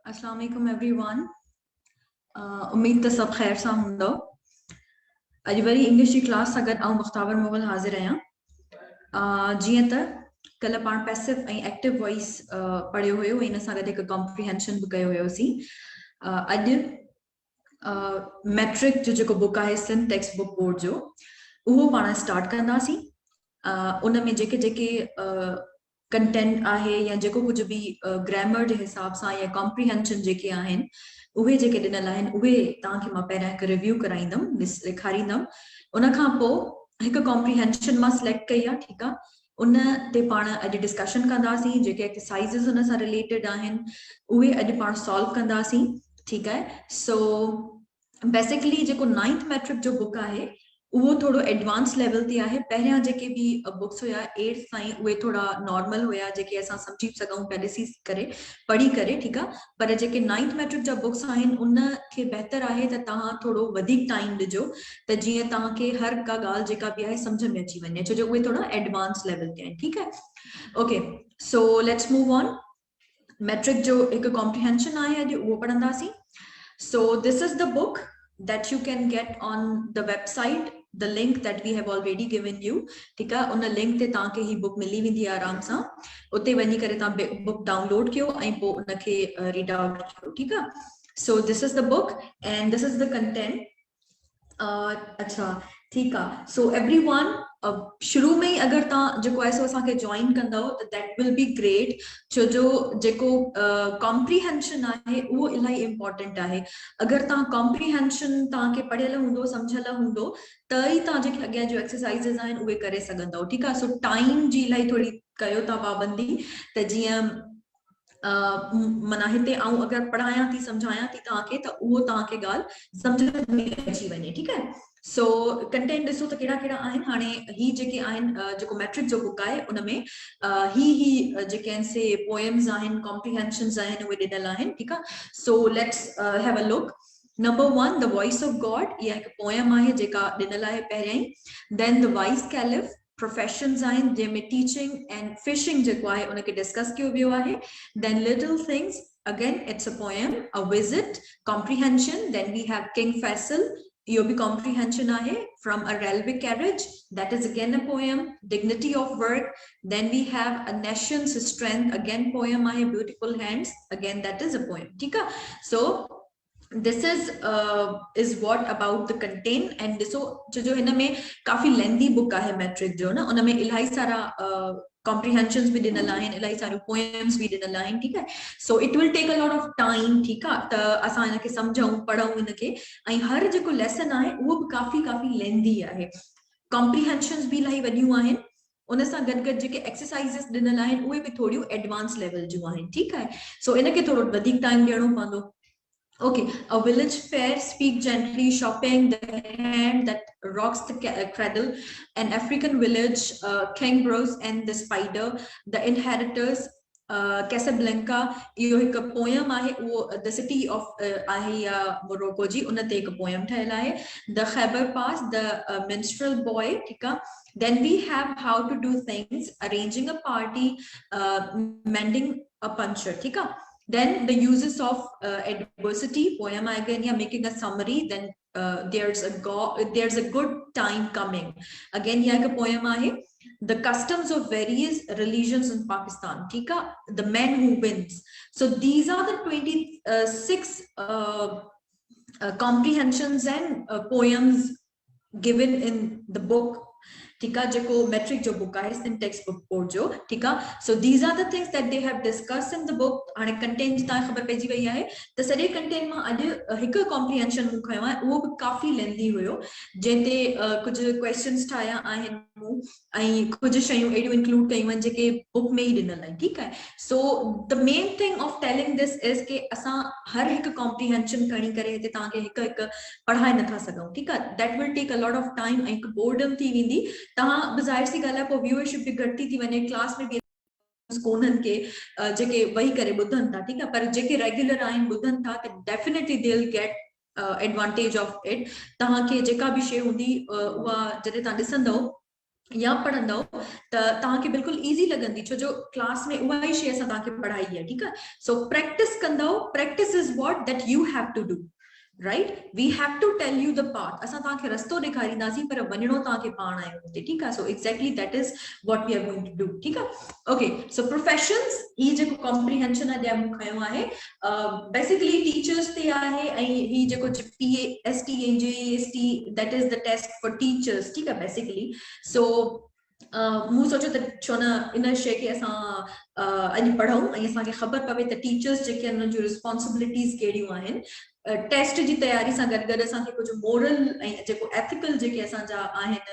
अस्सलाम वालेकुम एवरीवन। उम्मीद तो सब खैर सां हूंदो। अॼु वरी इंग्लिश जी क्लास सां गॾु मुख्ताबर मोगल हाज़िर आहियां। जीअं त कल्ह पाण पैसिव ऐं एक्टिव वॉइस पढ़ियो हुयो, इन सां गॾु हिकु कॉम्प्रिहेंशन बि कयो हुयोसीं। अॼु मैट्रिक जो जेको बुक आहे सिंध टेक्स्ट बुक बोर्ड जो, उहो पाण स्टार्ट कंदासीं। उन में जेके जेके कंटेंट आहे या जेको कुछ भी ग्रामर जे हिसाब सां या कॉम्प्रिहेंशन जेके आहिनि उहे जेके ॾिनल आहिनि उहे तव्हांखे मां पहिरियां हिकु रिव्यू कराईंदमि, ॾेखारींदमि। उन खां पोइ हिकु कॉम्प्रिहेंशन मां सिलेक्ट कई आहे, ठीकु आहे। उन ते पाण अॼु डिस्कशन कंदासीं। जेके एक्सरसाइज़िस उन सां रिलेटेड आहिनि उहे अॼु पाण सॉल्व कंदासीं, ठीकु आहे। सो बेसिकली जेको 9th मैट्रिक जो बुक आहे उहो थोड़ो एडवांस लेवल ते आहे। पहिरियां जेके भी बुक्स हुया 8th ताईं उहे थोड़ा नॉर्मल हुया, जेके असां समझी सघूं पिया ॾिसी करे पढ़ी करे, ठीकु आहे। पर जेके 9th मैट्रिक जा बुक्स आहिनि उन खे बहितर आहे त तव्हां थोड़ो वधीक टाइम ॾिजो, त जीअं तव्हांखे हर का ॻाल्हि जेका भी आहे समझ में अची वञे, छो जो उहे थोड़ा एडवांस लेवल ते आहिनि, ठीकु आहे। Okay, so let's move on. Matric जो हिकु कॉम्प्रिहेंशन आहे, अॼु उहो पढ़ंदासीं। So this is the book that you can get on the website, the link that we have already given you, ठीक है। उन लिंक ते तव्हांखे ही बुक मिली वेंदी आहे आराम सां। उते वञी करे तव्हां बुक डाउनलोड कयो ऐं पोइ उनखे रीड आउट कयो, ठीकु आहे। So this is the book and this is the content. अच्छा, ठीकु आहे। सो एवरीवन, शुरू में ही अगर तव्हां जेको आहे सो असांखे जॉइन कंदव त दैट विल बी ग्रेट, छो जो जेको कॉम्प्रिहेंशन आहे उहो इलाही इम्पोर्टेंट आहे। अगर तव्हां कॉम्प्रिहेंशन तव्हांखे पढ़ियल हूंदो, समझियल हूंदो, त ई तव्हां जेके अॻियां जो एक्सरसाइज़िस आहिनि उहे करे सघंदव, ठीकु आहे। सो टाइम जी इलाही थोड़ी कयो था पाबंदी, त जीअं माना हिते आऊं अगर पढ़ायां थी समझायां थी तव्हांखे त उहो तव्हांखे ॻाल्हि समझ में अची वञे, ठीकु आहे। सो कंटेंट ॾिसो त कहिड़ा कहिड़ा आहिनि। हाणे ही जेके आहिनि जेको मैट्रिक जो बुक आहे उन में ही जेके आहिनि से पोएम्स आहिनि, कॉम्प्रिहेंशन्स आहिनि, उहे ॾिनल आहिनि, ठीकु आहे। So let's have a look. Number 1, the voice of God, इहा हिकु पोएम आहे जेका ॾिनल आहे पहिरियां ई। Then the vice caliph, professions आहिनि जंहिंमें टीचिंग एंड फिशिंग जेको आहे उनखे डिस्कस कयो वियो आहे। Then little things, again it's a poem. A visit, comprehension. Then we have King Faisal, इहो भी comprehension आहे। From a railway carriage, that is again a poem. Dignity of work. Then we have A nation's strength, again poem आहे। Beautiful hands, again that is a poem, ठीक है। So this is what about the content। and ॾिसो जो हिन में काफ़ी लेंदी book आहे matric जो, न उन में इलाही सारा comprehensions भी ॾिनल आहिनि, इलाही सारियूं poems भी ॾिनल आहिनि, ठीकु आहे। so it will take a lot of time, ठीकु आहे। त असां हिनखे सम्झूं, पढ़ूं हिनखे, ऐं हर जेको लेसन आहे उहो बि काफ़ी लेंदी आहे। comprehensions भी इलाही वॾियूं आहिनि। उन सां गॾु गॾु जेके एक्सरसाइज़िस ॾिनल आहिनि उहे बि थोड़ियूं एडवांस लेवल जूं आहिनि, ठीकु आहे। सो इनखे थोड़ो वधीक टाइम ॾियणो पवंदो। Okay, a village fair, speak gently, shopping, the hand that rocks the cradle, an African village, King Bruce and the spider, the inheritors, Casablanca, इहो हिकु पोयम आहे, उहो the city of आहे मोरक्को जी, उन ते हिकु पोयम ठहियल आहे। the Khyber Pass, the minstrel boy, ठीकु आहे। then we have how to do things, arranging a party, mending a puncture, ठीक है। Then the uses of adversity, poem again, yeah, making a summary. Then there's a good time coming, again yeah, a poem ahe। the customs of various religions in Pakistan, tika, the man who wins। so these are the 26 comprehensions and poems given in the book, ठीक है, जेको matric जो book आहे Sindh text book board जो, ठीक है। So these are the things that they have discussed in the book. हाणे content जी तव्हां खबर पइजी वई आहे त सॼे कंटेंट मां अॼु हिकु कॉम्प्रिहेंशन मूं खयो आहे, उहो बि काफ़ी लेंदी हुयो, जंहिंते कुझु क्वेश्चंस ठाहिया आहिनि मूं ऐं कुझु शयूं अहिड़ियूं इंक्लूड कयूं आहिनि जेके बुक में ई ॾिनल आहिनि, ठीकु आहे। So the main thing of telling this is कि असां हर हिकु कॉम्प्रिहेंशन खणी करे हिते तव्हांखे हिकु हिकु पढ़ाए नथा सघूं, ठीकु आहे। That will take a lot of time ऐं बोर्डम थी वेंदी। तव्हां बि ज़ाहिर सी ॻाल्हि आहे पोइ व्यूअरशिप बि घटि थी वञे, क्लास में बि कोन्हनि के जेके वेही करे ॿुधनि था, ठीकु आहे। पर जेके रेगुलर आहिनि ॿुधनि था त definitely they will get advantage of it. तव्हांखे जेका बि शइ हूंदी उहा जॾहिं तव्हां ॾिसंदव या पढ़ंदो त ताके बिल्कुल इजी लगंदी छो जो क्लास में उहा ही शे असां ताके पढ़ाई है, ठीक है। सो प्रैक्टिस कंदो, practice is what that you have to do, right? We have to tell you the path. असां ताके रस्तो ॾेखारींदासीं पर वञणो ताके पाण आहे हुते, ठीक आहे। So exactly that is what we are going to do, ठीक आहे। ओके, सो प्रोफेशंस ही जेको कॉम्प्रिहेंशन अॼु मूं खयो आहे बेसिकली टीचर्स ते आहे, ऐं ही जेको PAST ऐं JAST that is the test for teachers, ठीक आहे बेसिकली। सो मूं सोचो त छो न इन शे खे असां अॼु पढ़ूं ऐं असांखे ख़बर पवे त टीचर्स जेके आहिनि उन्हनि जूं रिस्पॉन्सिबिलिटीज़ कहिड़ियूं आहिनि। टेस्ट जी तयारी सां गॾु गॾु असांखे कुझु मोरल ऐं जेको एथिकल जेके असांजा आहिनि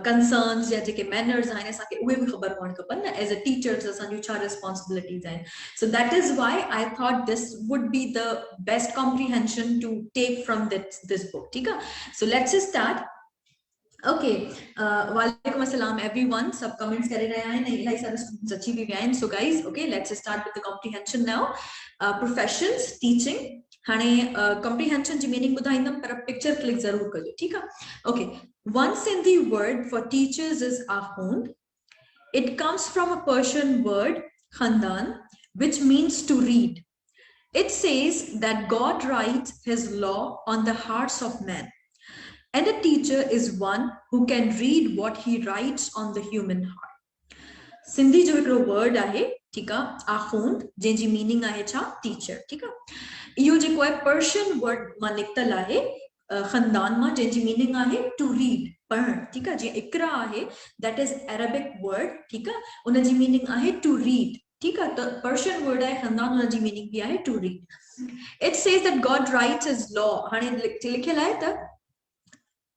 कंसर्न्स या जेके मैनर्स आहिनि असांखे उहे बि ख़बर हुअणु खपनि न, एज़ अ टीचर्स असांजूं छा रिस्पॉन्सिबिलिटीज़ आहिनि। So that is why I thought this would be the best comprehension to take from this book, ठीक आहे। So let's start. ओके, वालेकुम अस्सलाम एवरीवन, सब कमेंट्स करे रहे हैं, इलाही सारे स्टूडेंट्स अच्छी भी गए हैं। So guys, okay, let's start with the comprehension now. Professions, teaching, हाने कॉम्प्रिहेंशन जी मीनिंग बुधाइंदम पर पिक्चर क्लिक जरूर कजो, ठीक है। Okay, one Sindhi word for teachers is akhund. It comes from a Persian word khandan which means to read. It says that God writes his law on the hearts of men. And a teacher is one who can read what he writes on the human heart. Sindhi जो हिकिड़ो word आहे, ठीक आहे, आखूंद, जंहिंजी meaning आहे छा, teacher, ठीक आहे। इहो जेको आहे पर्शियन वर्ड मां निकितल आहे, खानदान मां, जंहिंजी मीनिंग आहे टू रीड, पढ़ण, ठीक आहे। जीअं इकरा आहे दैट इज अरेबिक वर्ड, ठीक आहे, उनजी मीनिंग आहे टू रीड, ठीक आहे। त पर्शियन वर्ड आहे खानदान, उनजी मीनिंग बि आहे to read. It says that God writes his law, हाणे लिखियल आहे त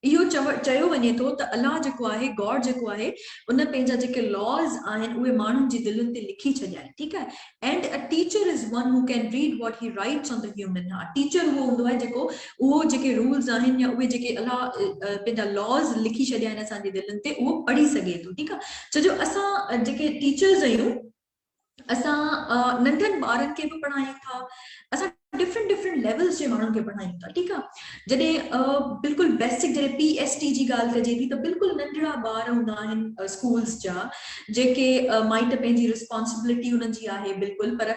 इहो चयो वञे थो त अल्लाह जेको आहे, गॉड जेको आहे, उन पंहिंजा जेके लॉज आहिनि उहे माण्हुनि जी दिलुनि ते लिखी छॾिया आहिनि, ठीक आहे। And a teacher is one who can read what he rights on the human heart. Teacher उहो हूंदो आहे जेको उहो जेके रूल्स आहिनि या उहे जेके अल्लाह पंहिंजा लॉज लिखी छॾिया आहिनि असांजे दिलुनि ते, उहो पढ़ी सघे थो, ठीक आहे। छो जो असां जेके टीचर्स आहियूं, असां नंढनि ॿारनि खे बि पढ़ायूं था, असां डिफरेंट डिफरेंट लेवल्स जे माण्हुनि खे पढ़ायूं था, ठीक आहे। जॾहिं बिल्कुलु बेसिक जॾहिं PST जी ॻाल्हि कजे थी त बिल्कुलु नंढड़ा ॿार हूंदा आहिनि स्कूल्स जा, जेके माइट पंहिंजी रिस्पॉन्सिबिलिटी हुननि जी आहे बिल्कुलु, पर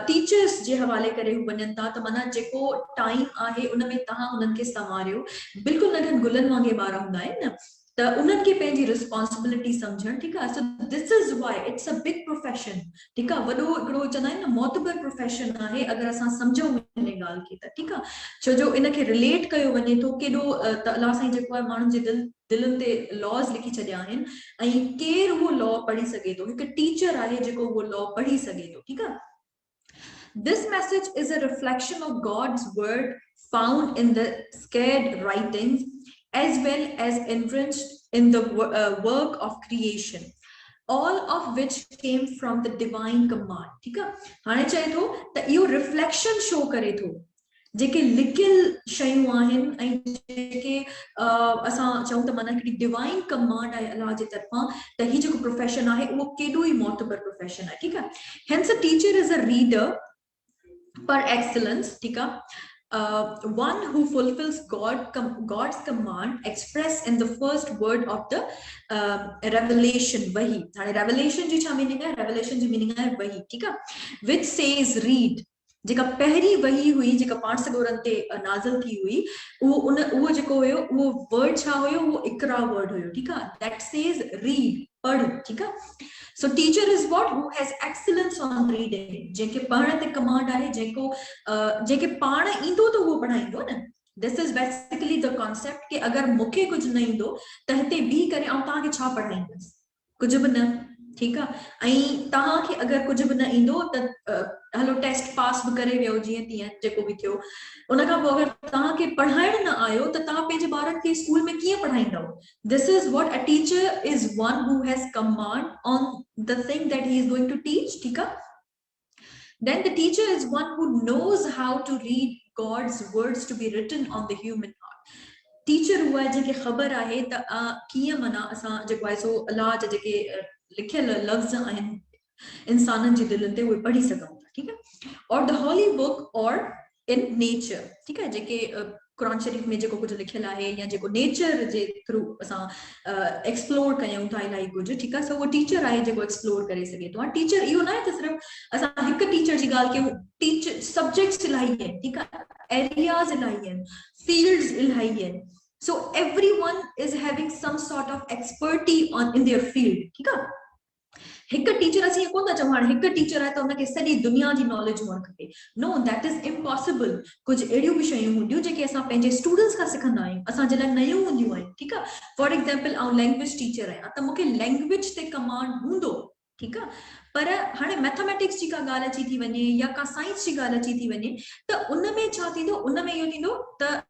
टीचर्स जे हवाले करे हू वञनि था त माना जेको टाइम आहे उन में तव्हां हुननि खे संवारियो, बिल्कुलु नंढनि गुलनि वांगुरु ॿार हूंदा आहिनि न, त उन्हनि खे पंहिंजी रिस्पॉन्सिबिलिटी सम्झणु, ठीक आहे। So this is why it's a big profession, ठीक आहे, वॾो हिकिड़ो चवंदा आहिनि न मोतबर प्रोफेशन आहे अगरि असां सम्झूं हिन ॻाल्हि खे त, ठीक आहे। छो जो इनखे रिलेट कयो वञे थो केॾो त अल्लाह साईं जेको आहे माण्हुनि जे दिलुनि ते लॉज लिखी छॾिया आहिनि, ऐं केरु उहो लॉ पढ़ी सघे थो, हिकु टीचर आहे जेको उहो लॉ पढ़ी सघे थो, ठीक आहे। This message is a reflection of God's word found in the scared writings as well as enriched in the work of creation, all of which came from the divine command, ठीक आहे। हाणे चए थो त इहो रिफ्लेक्शन शो करे थो जेके लिखियल शयूं आहिनि ऐं जेके असां चऊं त माना हिकिड़ी डिवाइन कमांड आहे अल्लाह जे तरफ़ां, त ही जेको प्रोफेशन आहे उहो केॾो ई मोतबर प्रोफेशन आहे, ठीक आहे। Hence a teacher is a reader पर एक्सीलेंस, ठीक आहे। One who fulfills God's command expressed in the first word of the revelation, wahi। हाणे revelation जी छा मीनिंग आहे, revelation जी मीनिंग आहे वही, ठीक आहे। which says read, जेका पहिरीं वही हुई, जेका पाण सॻोरनि ते नाज़िल थी हुई, उहो जेको हुयो, उहो वर्ड छा हुयो, उहो इकरा वर्ड हुयो, ठीक आहे। that says read, पढ़, ठीक आहे। So teacher is what who has excellence on reading, जेके पढ़ण ते कमांड आहे, जेके पाण ईंदो त उहो पढ़ाईंदो न। This is basically the concept कि अगर मूंखे कुछ न ईंदो त हिते बीह करे ऐं तव्हांखे छा पढ़ाईंदसि, कुछ बि न, ठीक आहे। ऐं तव्हांखे अगर कुछ बि न ईंदो त हलो टेस्ट पास बि करे वियो, जीअं तीअं जेको बि थियो, उन खां पोइ अगर तव्हांखे पढ़ाइण न आयो त तव्हां पंहिंजे ॿारनि खे स्कूल में कीअं पढ़ाईंदव। This is what a teacher is, one who has command on the thing that he is going to teach, ठीक है। Then the teacher is one who knows how to read God's words to be written on the human heart। Teacher हुआ है जेके ख़बर आहे त कीअं माना असां जेको आहे सो अल्लाह जा जेके लिखियल लफ़्ज़ आहिनि इंसाननि जे दिलनि ते उहे पढ़ी सघूं था, ठीक है। और द होली बुक और इन नेचर, ठीक है, जेके कुरान शरीफ में जेको कुछ लिखियल है या जेको नेचर जे थ्रू असां एक्सप्लोर कयूं था इलाही कुछ, ठीक है। सो वो टीचर आहे जेको एक्सप्लोर करे सके तो। टीचर इहो ना है त सिर्फ असां हिक टीचर जी ॻाल्हि कयूं, टीचर सब्जेक्ट्स इलाही आहिनि, ठीक है, एरियाज इलाही आहिनि, फील्ड्स इलाही आहिनि। So everyone is having some sort of expertise in their field, ठीक है। हिक टीचर असीं कोन था चऊं हाणे हिक टीचर आहे त हुनखे सॼी दुनिया जी नॉलेज हुअणु खपे, नो, दैट इज इम्पॉसिबल। कुछ अहिड़ियूं बि शयूं हूंदियूं जेके असां पंहिंजे स्टूडेंट्स खां सिखंदा आहियूं, असांजे लाइ नयूं हूंदियूं आहिनि, ठीकु आहे। फॉर एग्जाम्पल आउं लैंग्वेज टीचर आहियां त मूंखे लैंग्वेज ते कमांड हूंदो, ठीकु आहे। पर हाणे मैथमेटिक्स जी का ॻाल्हि अची थी वञे या का साइंस जी ॻाल्हि अची थी वञे त उन में छा थींदो, उन में इहो थींदो त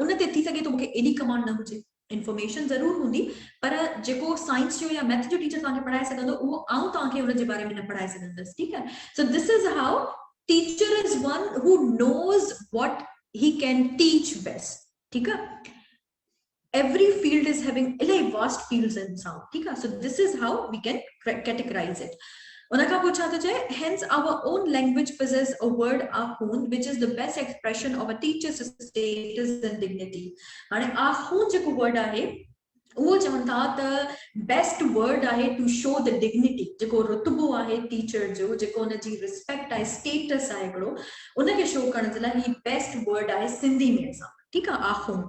उन ते थी सघे थो मूंखे एॾी कमांड न हुजे, इंफॉर्मेशन जरूर हूंदी, पर जेको साइंस जो या मैथ जो टीचर तव्हांखे पढ़ाए सघंदो उहो आउं तव्हांखे उन जे बारे में न पढ़ाए सघंदसि, ठीकु आहे। So this is how teacher is one who knows what he can teach best, ठीकु आहे। Every field is having Ilahi vast fields in sound, ठीक है। So this is how we can categorize it. उनका पूछा तो जाए, hence our own language possesses a word ahun which is the best expression of a teacher's status and dignity. हाणे ahun जेको word आहे वो चवनि था त बेस्ट वर्ड आहे टू शो द डिग्निटी, जेको रुतबो आहे टीचर जो, जेको उनजी रिस्पेक्ट आहे, स्टेटस आहे हिकिड़ो, उनखे शो करण जे लाइ ही बेस्ट वर्ड आहे सिंधी में असां, ठीकु आहे, आहून।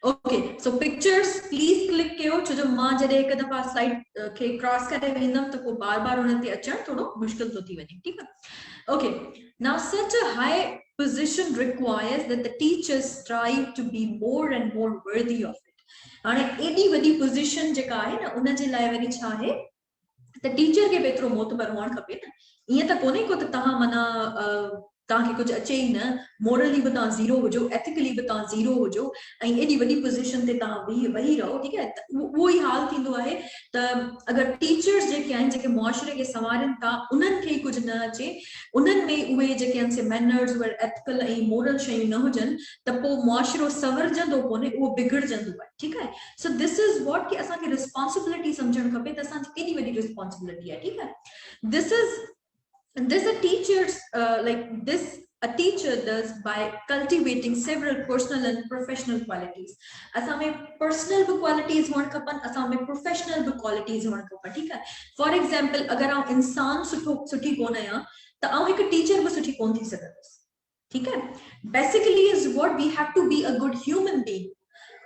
Okay, so pictures please click कयो, छो जो मां जॾहिं हिकु दफ़ा स्लाइड खे क्रॉस करे वेंदमि त पोइ बार बार उन ते अचणु थोरो मुश्किल थो थी वञे, ठीकु आहे। Okay, now such a high position requires that the teachers strive to be more and more worthy of it. हाणे एॾी वॾी पोजीशन जेका आहे न, उन जे लाइ वरी छा आहे त टीचर खे बि एतिरो मोतबर हुअणु खपे न। ईअं त कोन्हे को त तव्हां माना तव्हांखे कुझु अचे ई न, मोरली बि तव्हां ज़ीरो हुजो, एथिकली बि तव्हां ज़ीरो हुजो, ऐं एॾी वॾी पोज़ीशन ते तव्हां वेही रहो, ठीकु आहे। त उहो ई हाल थींदो आहे त अगरि टीचर्स जेके आहिनि, जेके मुआशरे खे संवारनि था, उन्हनि खे कुझु न अचे, उन्हनि में उहे जेके आहिनि से मैनर्स एथिकल ऐं मोरल शयूं न हुजनि, त पोइ मुआशरो संवरजंदो कोन्हे, उहो बिगड़जंदो आहे, ठीकु आहे। सो दिस इज़ वॉट कि असांखे रिस्पॉन्सिबिलिटी सम्झणु खपे त असांजी केॾी वॾी रिस्पॉन्सिबिलिटी आहे, ठीकु आहे। This a teacher's a teacher does by cultivating several personal and professional qualities. असां में personal qualities हुअण खपनि, असां में professional qualities हुअण खपनि, ठीकु आहे। फॉर एग्जाम्पल अगरि आउं इंसान सुठी कोन आहियां त आउं हिकु टीचर बि सुठी कोन थी सघंदसि, ठीकु आहे। Basically is what we have to be a good human being.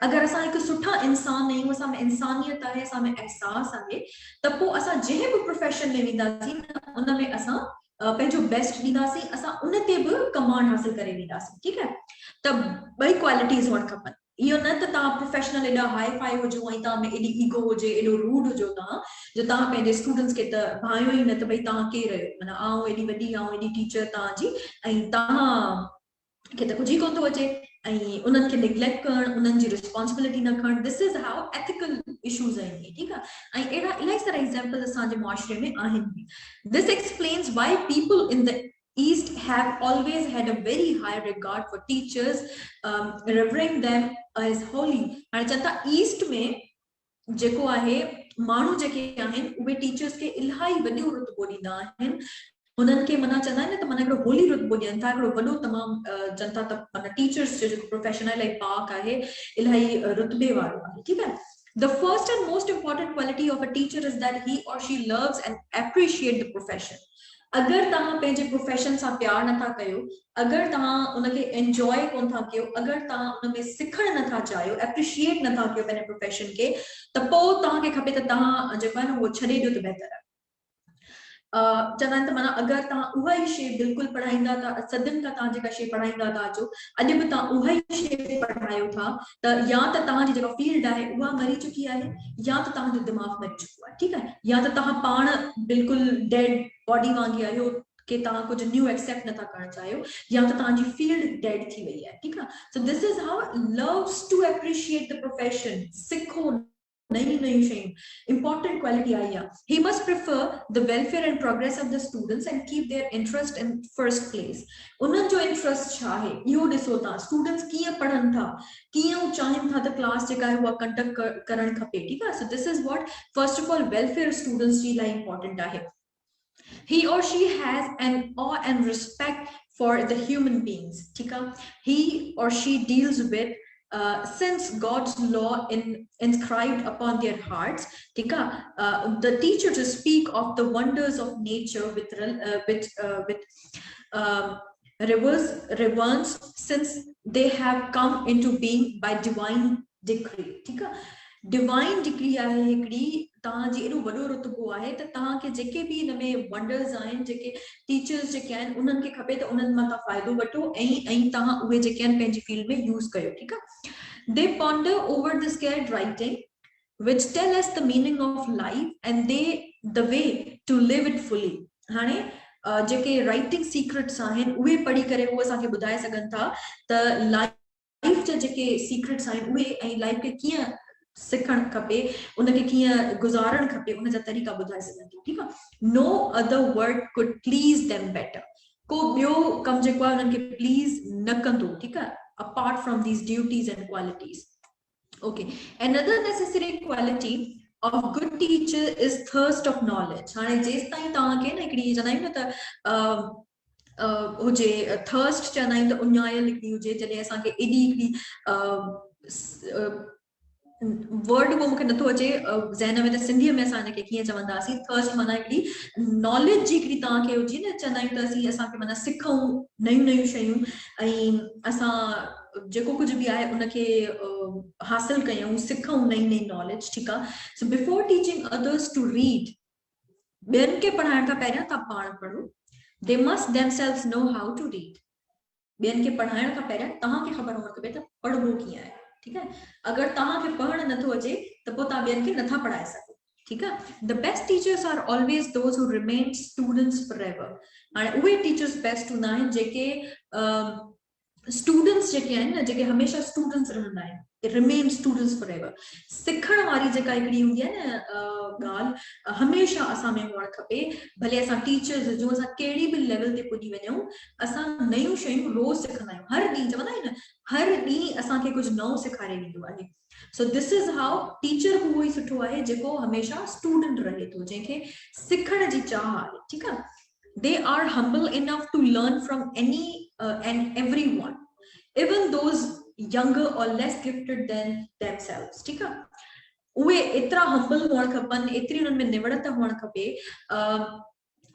अगर असां हिकु सुठा इंसान आहियूं, असां में इंसानियत आहे, असां में एहसास आहे, त पोइ असां जंहिं बि प्रोफेशन में वेंदासीं उन में असां पंहिंजो बेस्ट ॾींदासीं, असां उन ते बि कमांड हासिल करे वेंदासीं, ठीकु आहे। त ॿई क्वालिटीज़ हुअणु खपनि। इहो न त तव्हां प्रोफेशनल एॾा हाई फाई हुजो ऐं तव्हां में एॾी ईगो हुजे, एॾो रूड हुजो तव्हां, जो तव्हां पंहिंजे स्टूडेंट्स खे त भायो ई न त भई तव्हां केरु आहियो, माना आउं एॾी वॾी, आउं एॾी टीचर तव्हांजी, ऐं तव्हां खे त कुझु ई कोन थो अचे, ऐं उन्हनि खे निग्लेक्ट करणु, उन्हनि जी रिस्पॉन्सिबिलिटी न खणणु। This is how ethical issues आहिनि, ठीकु आहे। ऐं अहिड़ा इलाही सारा एग्जाम्पल असांजे मुआशरे में आहिनि। This explains why people in the East have always had a very high regard for teachers, revering them as holy. हाणे चवनि था ईस्ट में जेको आहे माण्हू जेके आहिनि उहे टीचर्स खे इलाही वॾो रुतबो ॾींदा आहिनि, उन्हनि खे माना चवंदा आहिनि न त माना हिकिड़ो होली रुतबो ॾियनि था, हिकिड़ो वॾो तमामु जनता त माना टीचर्स जो जेको प्रोफेशन आहे इलाही पाक आहे, इलाही रुतबे वारो आहे, ठीकु आहे। The first and most important quality of a teacher is that he or she loves and appreciate the profession. अगर तव्हां पंहिंजे प्रोफेशन सां प्यार नथा कयो, अगर तव्हां उनखे एंजॉय कोन था कयो, अगर तव्हां उन में सिखण नथा चाहियो, एप्रिशिएट नथा कयो पंहिंजे प्रोफेशन खे, त पोइ तव्हांखे खपे त तव्हां जेको आहे न उहो छॾे ॾियो त बहितर आहे। चवंदा आहिनि त माना अगरि तव्हां उहा ई शइ बिल्कुलु पढ़ाईंदा था, सदियुनि खां तव्हां जेका शइ पढ़ाईंदा था अचो, अॼु बि तव्हां उहा ई शइ पढ़ायो था, त या त तव्हांजी जेका फील्ड आहे उहा मरी चुकी आहे, या त तव्हांजो दिमाग़ मरी चुको आहे, ठीकु आहे। या त तव्हां पाण बिल्कुलु डेड बॉडी वांगुरु आहियो कि तव्हां कुझु न्यू एक्सेप्ट नथा करणु चाहियो, या त तव्हांजी फील्ड डेड थी वई आहे, ठीकु आहे। So this is how loves to appreciate the profession, सिखो नई शयूं, important quality आई आहे। He must prefer the welfare and progress of the students and keep their interest in first place. उन्हनि जो इंटरेस्ट छा आहे इहो ॾिसो तव्हां, स्टूडेंट्स कीअं पढ़नि था, कीअं चाहिनि था त क्लास जेका आहे उहा कंडक्ट करणु खपे, ठीकु आहे। So this is what first of all welfare students जी लाइ इंपॉर्टेंट आहे। He or she has an awe and respect for the human beings. ठीक है, he or she deals with since God's law inscribed upon their hearts. ठीक है, the teacher to speak of the wonders of nature with reverence, since they have come into being by divine decree. ठीक है, divine decree आहे हिकिड़ी तव्हांजी एॾो वॾो रुतबो आहे त तव्हांखे जेके बि हिन में वंडर्स आहिनि, जेके टीचर्स जेके आहिनि, उन्हनि खे खपे त उन्हनि मां तव्हां फ़ाइदो वठो ऐं तव्हां उहे जेके आहिनि पंहिंजी फील्ड में यूज़ कयो. ठीकु आहे, दे ponder over the scared writing which tell us the meaning of life and the way to live it fully. हाणे जेके राइटिंग सीक्रेट्स आहिनि उहे पढ़ी करे उहे असांखे ॿुधाए सघनि था त लाइफ जा जेके सीक्रेट्स आहिनि उहे ऐं लाइफ खे कीअं सिखण खपे, उनखे कीअं गुज़ारण खपे, उन जा तरीक़ा ॿुधाए सघनि था. ठीकु आहे, no other word could please them better. को ॿियो कमु जेको आहे उन्हनि खे प्लीज़ न कंदो. ठीकु आहे, apart from these duties and qualities. Okay, another necessary quality of good teacher is thirst of knowledge. हाणे जेसि ताईं तव्हांखे न हिकिड़ी चवंदा आहियूं न त हुजे थर्स्ट चवंदा आहियूं त उञायल हिकिड़ी हुजे, जॾहिं असांखे एॾी हिकिड़ी वर्ड वो मूंखे नथो अचे ज़हन में, त सिंधीअ में असां हिनखे कीअं चवंदासीं, थर्स्ट माना हिकिड़ी नॉलेज जी हिकिड़ी तव्हांखे हुजे न, चवंदा आहियूं त असांखे माना सिखूं नयूं नयूं शयूं ऐं असां जेको कुछ भी आहे उनखे हासिल कयूं, सिखूं नई नई नॉलेज. ठीकु आहे, so before teaching others to read, ॿियनि खे पढ़ाइण खां पहिरियां तव्हां पाण पढ़ो. They must themselves know how to read. ॿियनि खे पढ़ाइण खां पहिरियां तव्हांखे ख़बर हुअणु खपे त पढ़बो कीअं आहे. ठीकु आहे, अगरि तव्हांखे पढ़णु नथो अचे त पोइ तव्हां ॿियनि खे नथा पढ़ाए सघो. ठीकु आहे, the best teachers are always those who remain students forever. हाणे उहे टीचर्स बेस्ट हूंदा आहिनि जेके स्टूडेंट्स जेके आहिनि न, जेके हमेशह स्टूडेंट्स रहंदा आहिनि, रिमेन स्टूडेंट्स फॉरएवर. सिखण वारी जेका हिकिड़ी हूंदी आहे न ॻाल्हि, हमेशह असां में हुअणु खपे. भले असां टीचर्स हुजूं, असां कहिड़ी बि लेवल ते पुॼी वञूं, असां नयूं शयूं रोज़ सिखंदा आहियूं. हर ॾींहुं चवंदा आहियूं न, हर ॾींहुं असांखे कुझु नओं सेखारे वेंदो आहे. So this is how teacher उहो ई सुठो आहे जेको हमेशह स्टूडेंट रहे थो, जंहिंखे सिखण जी चाह आहे. ठीकु आहे, they are humble enough to learn from any and everyone, even those younger or less gifted than themselves. ठीक है, उहे एतिरा humble हुअण खपनि, एतिरी उन्हनि में निवड़त हुअण खपे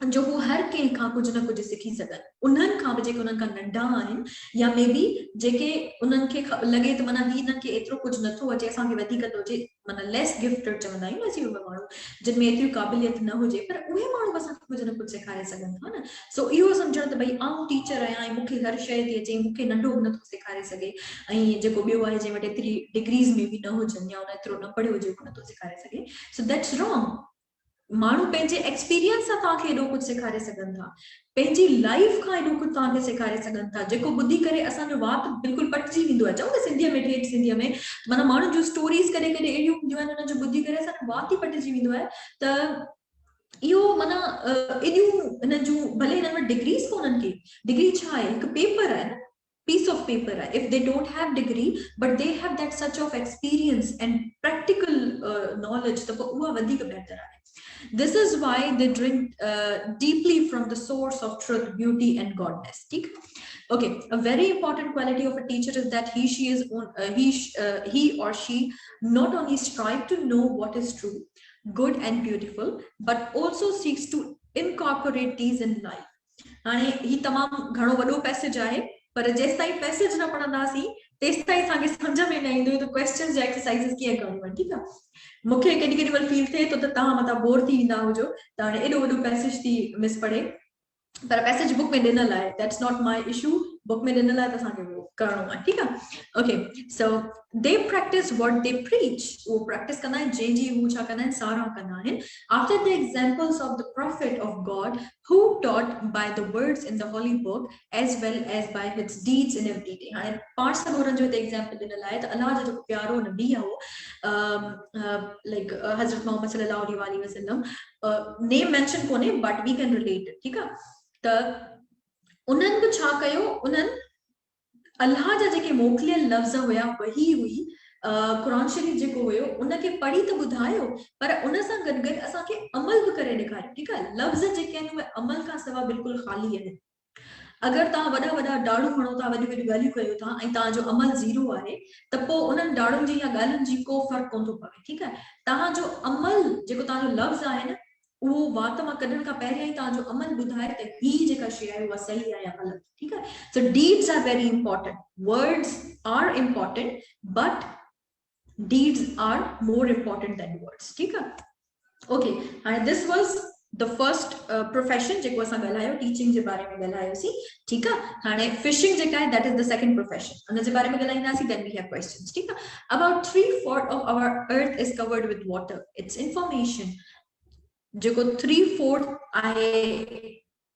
जो वो हर कंहिं खां कुझु न कुझु सिखी सघनि. उन्हनि खां बि जेके उन्हनि खां नंढा आहिनि, या मे बी जेके उन्हनि खे लॻे त माना ही हिननि खे एतिरो कुझु नथो अचे, असांखे वधीक थो अचे, माना लेस गिफ्टेड चवंदा आहियूं असीं उहे माण्हू जिन में एतिरी क़ाबिलियत न हुजे, पर उहे माण्हू बि असांखे कुझु न कुझु सेखारे सघनि था न. सो इहो सम्झणु त भई आउं टीचर आहियां ऐं मूंखे हर शइ थी अचे, मूंखे नंढो बि नथो सेखारे सघे, ऐं जेको ॿियो आहे जंहिं वटि एतिरी डिग्रीज़ में बि न हुजनि या उन एतिरो न पढ़ियो हुजे उहो नथो सेखारे सघे. So that's wrong. माण्हू पंहिंजे एक्सपीरियंस सां तव्हांखे एॾो कुझु सेखारे सघनि था, पंहिंजी लाइफ खां एॾो कुझु तव्हांखे सेखारे सघनि था, जेको ॿुधी करे असांजो वात बिल्कुलु पटिजी वेंदो आहे. चऊं न सिंधीअ में, ठेठ सिंधीअ में, माना माण्हुनि जूं स्टोरीज़ कॾहिं कॾहिं अहिड़ियूं हूंदियूं आहिनि, हुननि जो ॿुधी करे असांजो वात ई पटिजी वेंदो आहे. त इहो माना एॾियूं हिननि जूं, भले हिननि वटि डिग्रीज़ कोन्हनि खे, डिग्री छा आहे, हिकु पेपर आहे न, piece of paper. If they don't have degree but they have that such of experience and practical knowledge, तो वो अधिक बेहतर है. This is why they drink deeply from the source of truth, beauty and godness. ठीक? Okay, a very important quality of a teacher is that he or she not only strive to know what is true, good and beautiful, but also seeks to incorporate these in life. हाणे ही तमाम घणो वॾो passage आहे, पर जेसि ताईं passage न पढ़ंदासीं तेसि ताईं असांखे सम्झ में न ईंदो त क्वेश्चन्स या एक्सरसाइज़िस कीअं करणियूं आहिनि. ठीकु आहे, मूंखे केॾी केॾी महिल फील थिए थो त तव्हां मथां बोर थी वेंदा हुजो त हाणे एॾो वॾो पैसेज थी मिस पढ़े, पर पैसेज बुक में ॾिनल आहे. That's not my issue, book में ॾिनल आहे त असांखे उहो करणो आहे. ठीकु आहे, okay. So they practice what they preach. उहो प्रैक्टिस कंदा आहिनि जंहिंजी हू छा कंदा आहिनि, साराह कंदा आहिनि. After the examples of the profit of God who taught by the words in the holy book as well as by his deeds in every day. हाणे पांच सबूरनि जो हिते एग्जांपल ॾिनल आहे त अल्लाह जो जेको प्यारो नबी आहे उहो लाइक हज़रत मोहम्मद सल्लल्लाहु अलैहि वसल्लम, नेम मेंशन कोन्हे बट वी कैन रिलेट. ठीकु आहे, त उन्हनि बि छा कयो, उन्हनि अल्लाह जा जेके मोकिलियल लफ़्ज़ हुया, वही हुई, क़ुरान शरीफ़ जेको हुयो उनखे पढ़ी त ॿुधायो, पर उन सां गॾु गॾु असांखे अमल बि करे ॾेखारियो. ठीकु आहे, लफ़्ज़ जेके आहिनि उहे अमल खां सवाइ बिल्कुलु ख़ाली आहिनि. अगर तव्हां वॾा वॾा डाड़ू खणो था, वॾियूं वॾियूं ॻाल्हियूं कयो था ऐं तव्हांजो अमल ज़ीरो आहे त पोइ उन्हनि डाड़ुनि जी या ॻाल्हियुनि जी को फ़र्क़ु कोन थो पवे, ठीकु आहे। तव्हांजो अमल जेको तव्हांजो लफ़्ज़ आहे न, उहो वात मां कढण खां पहिरियां ई तव्हांजो अमल ॿुधाए त ही जेका शइ आहे उहा सही आहे या ग़लति, ठीकु आहे। So deeds are very important, words are important, but deeds are more important than words, ठीक है। Okay, and this was the first profession जेको असां ॻाल्हायो, टीचिंग जे बारे में ॻाल्हायोसीं, ठीक है। हाणे फिशिंग जेका आहे that is the second profession, उन जे बारे में ॻाल्हाईंदासीं, then we have questions, ठीक है। About 3/4 of our earth is covered with water, its information जेको 3/4 आहे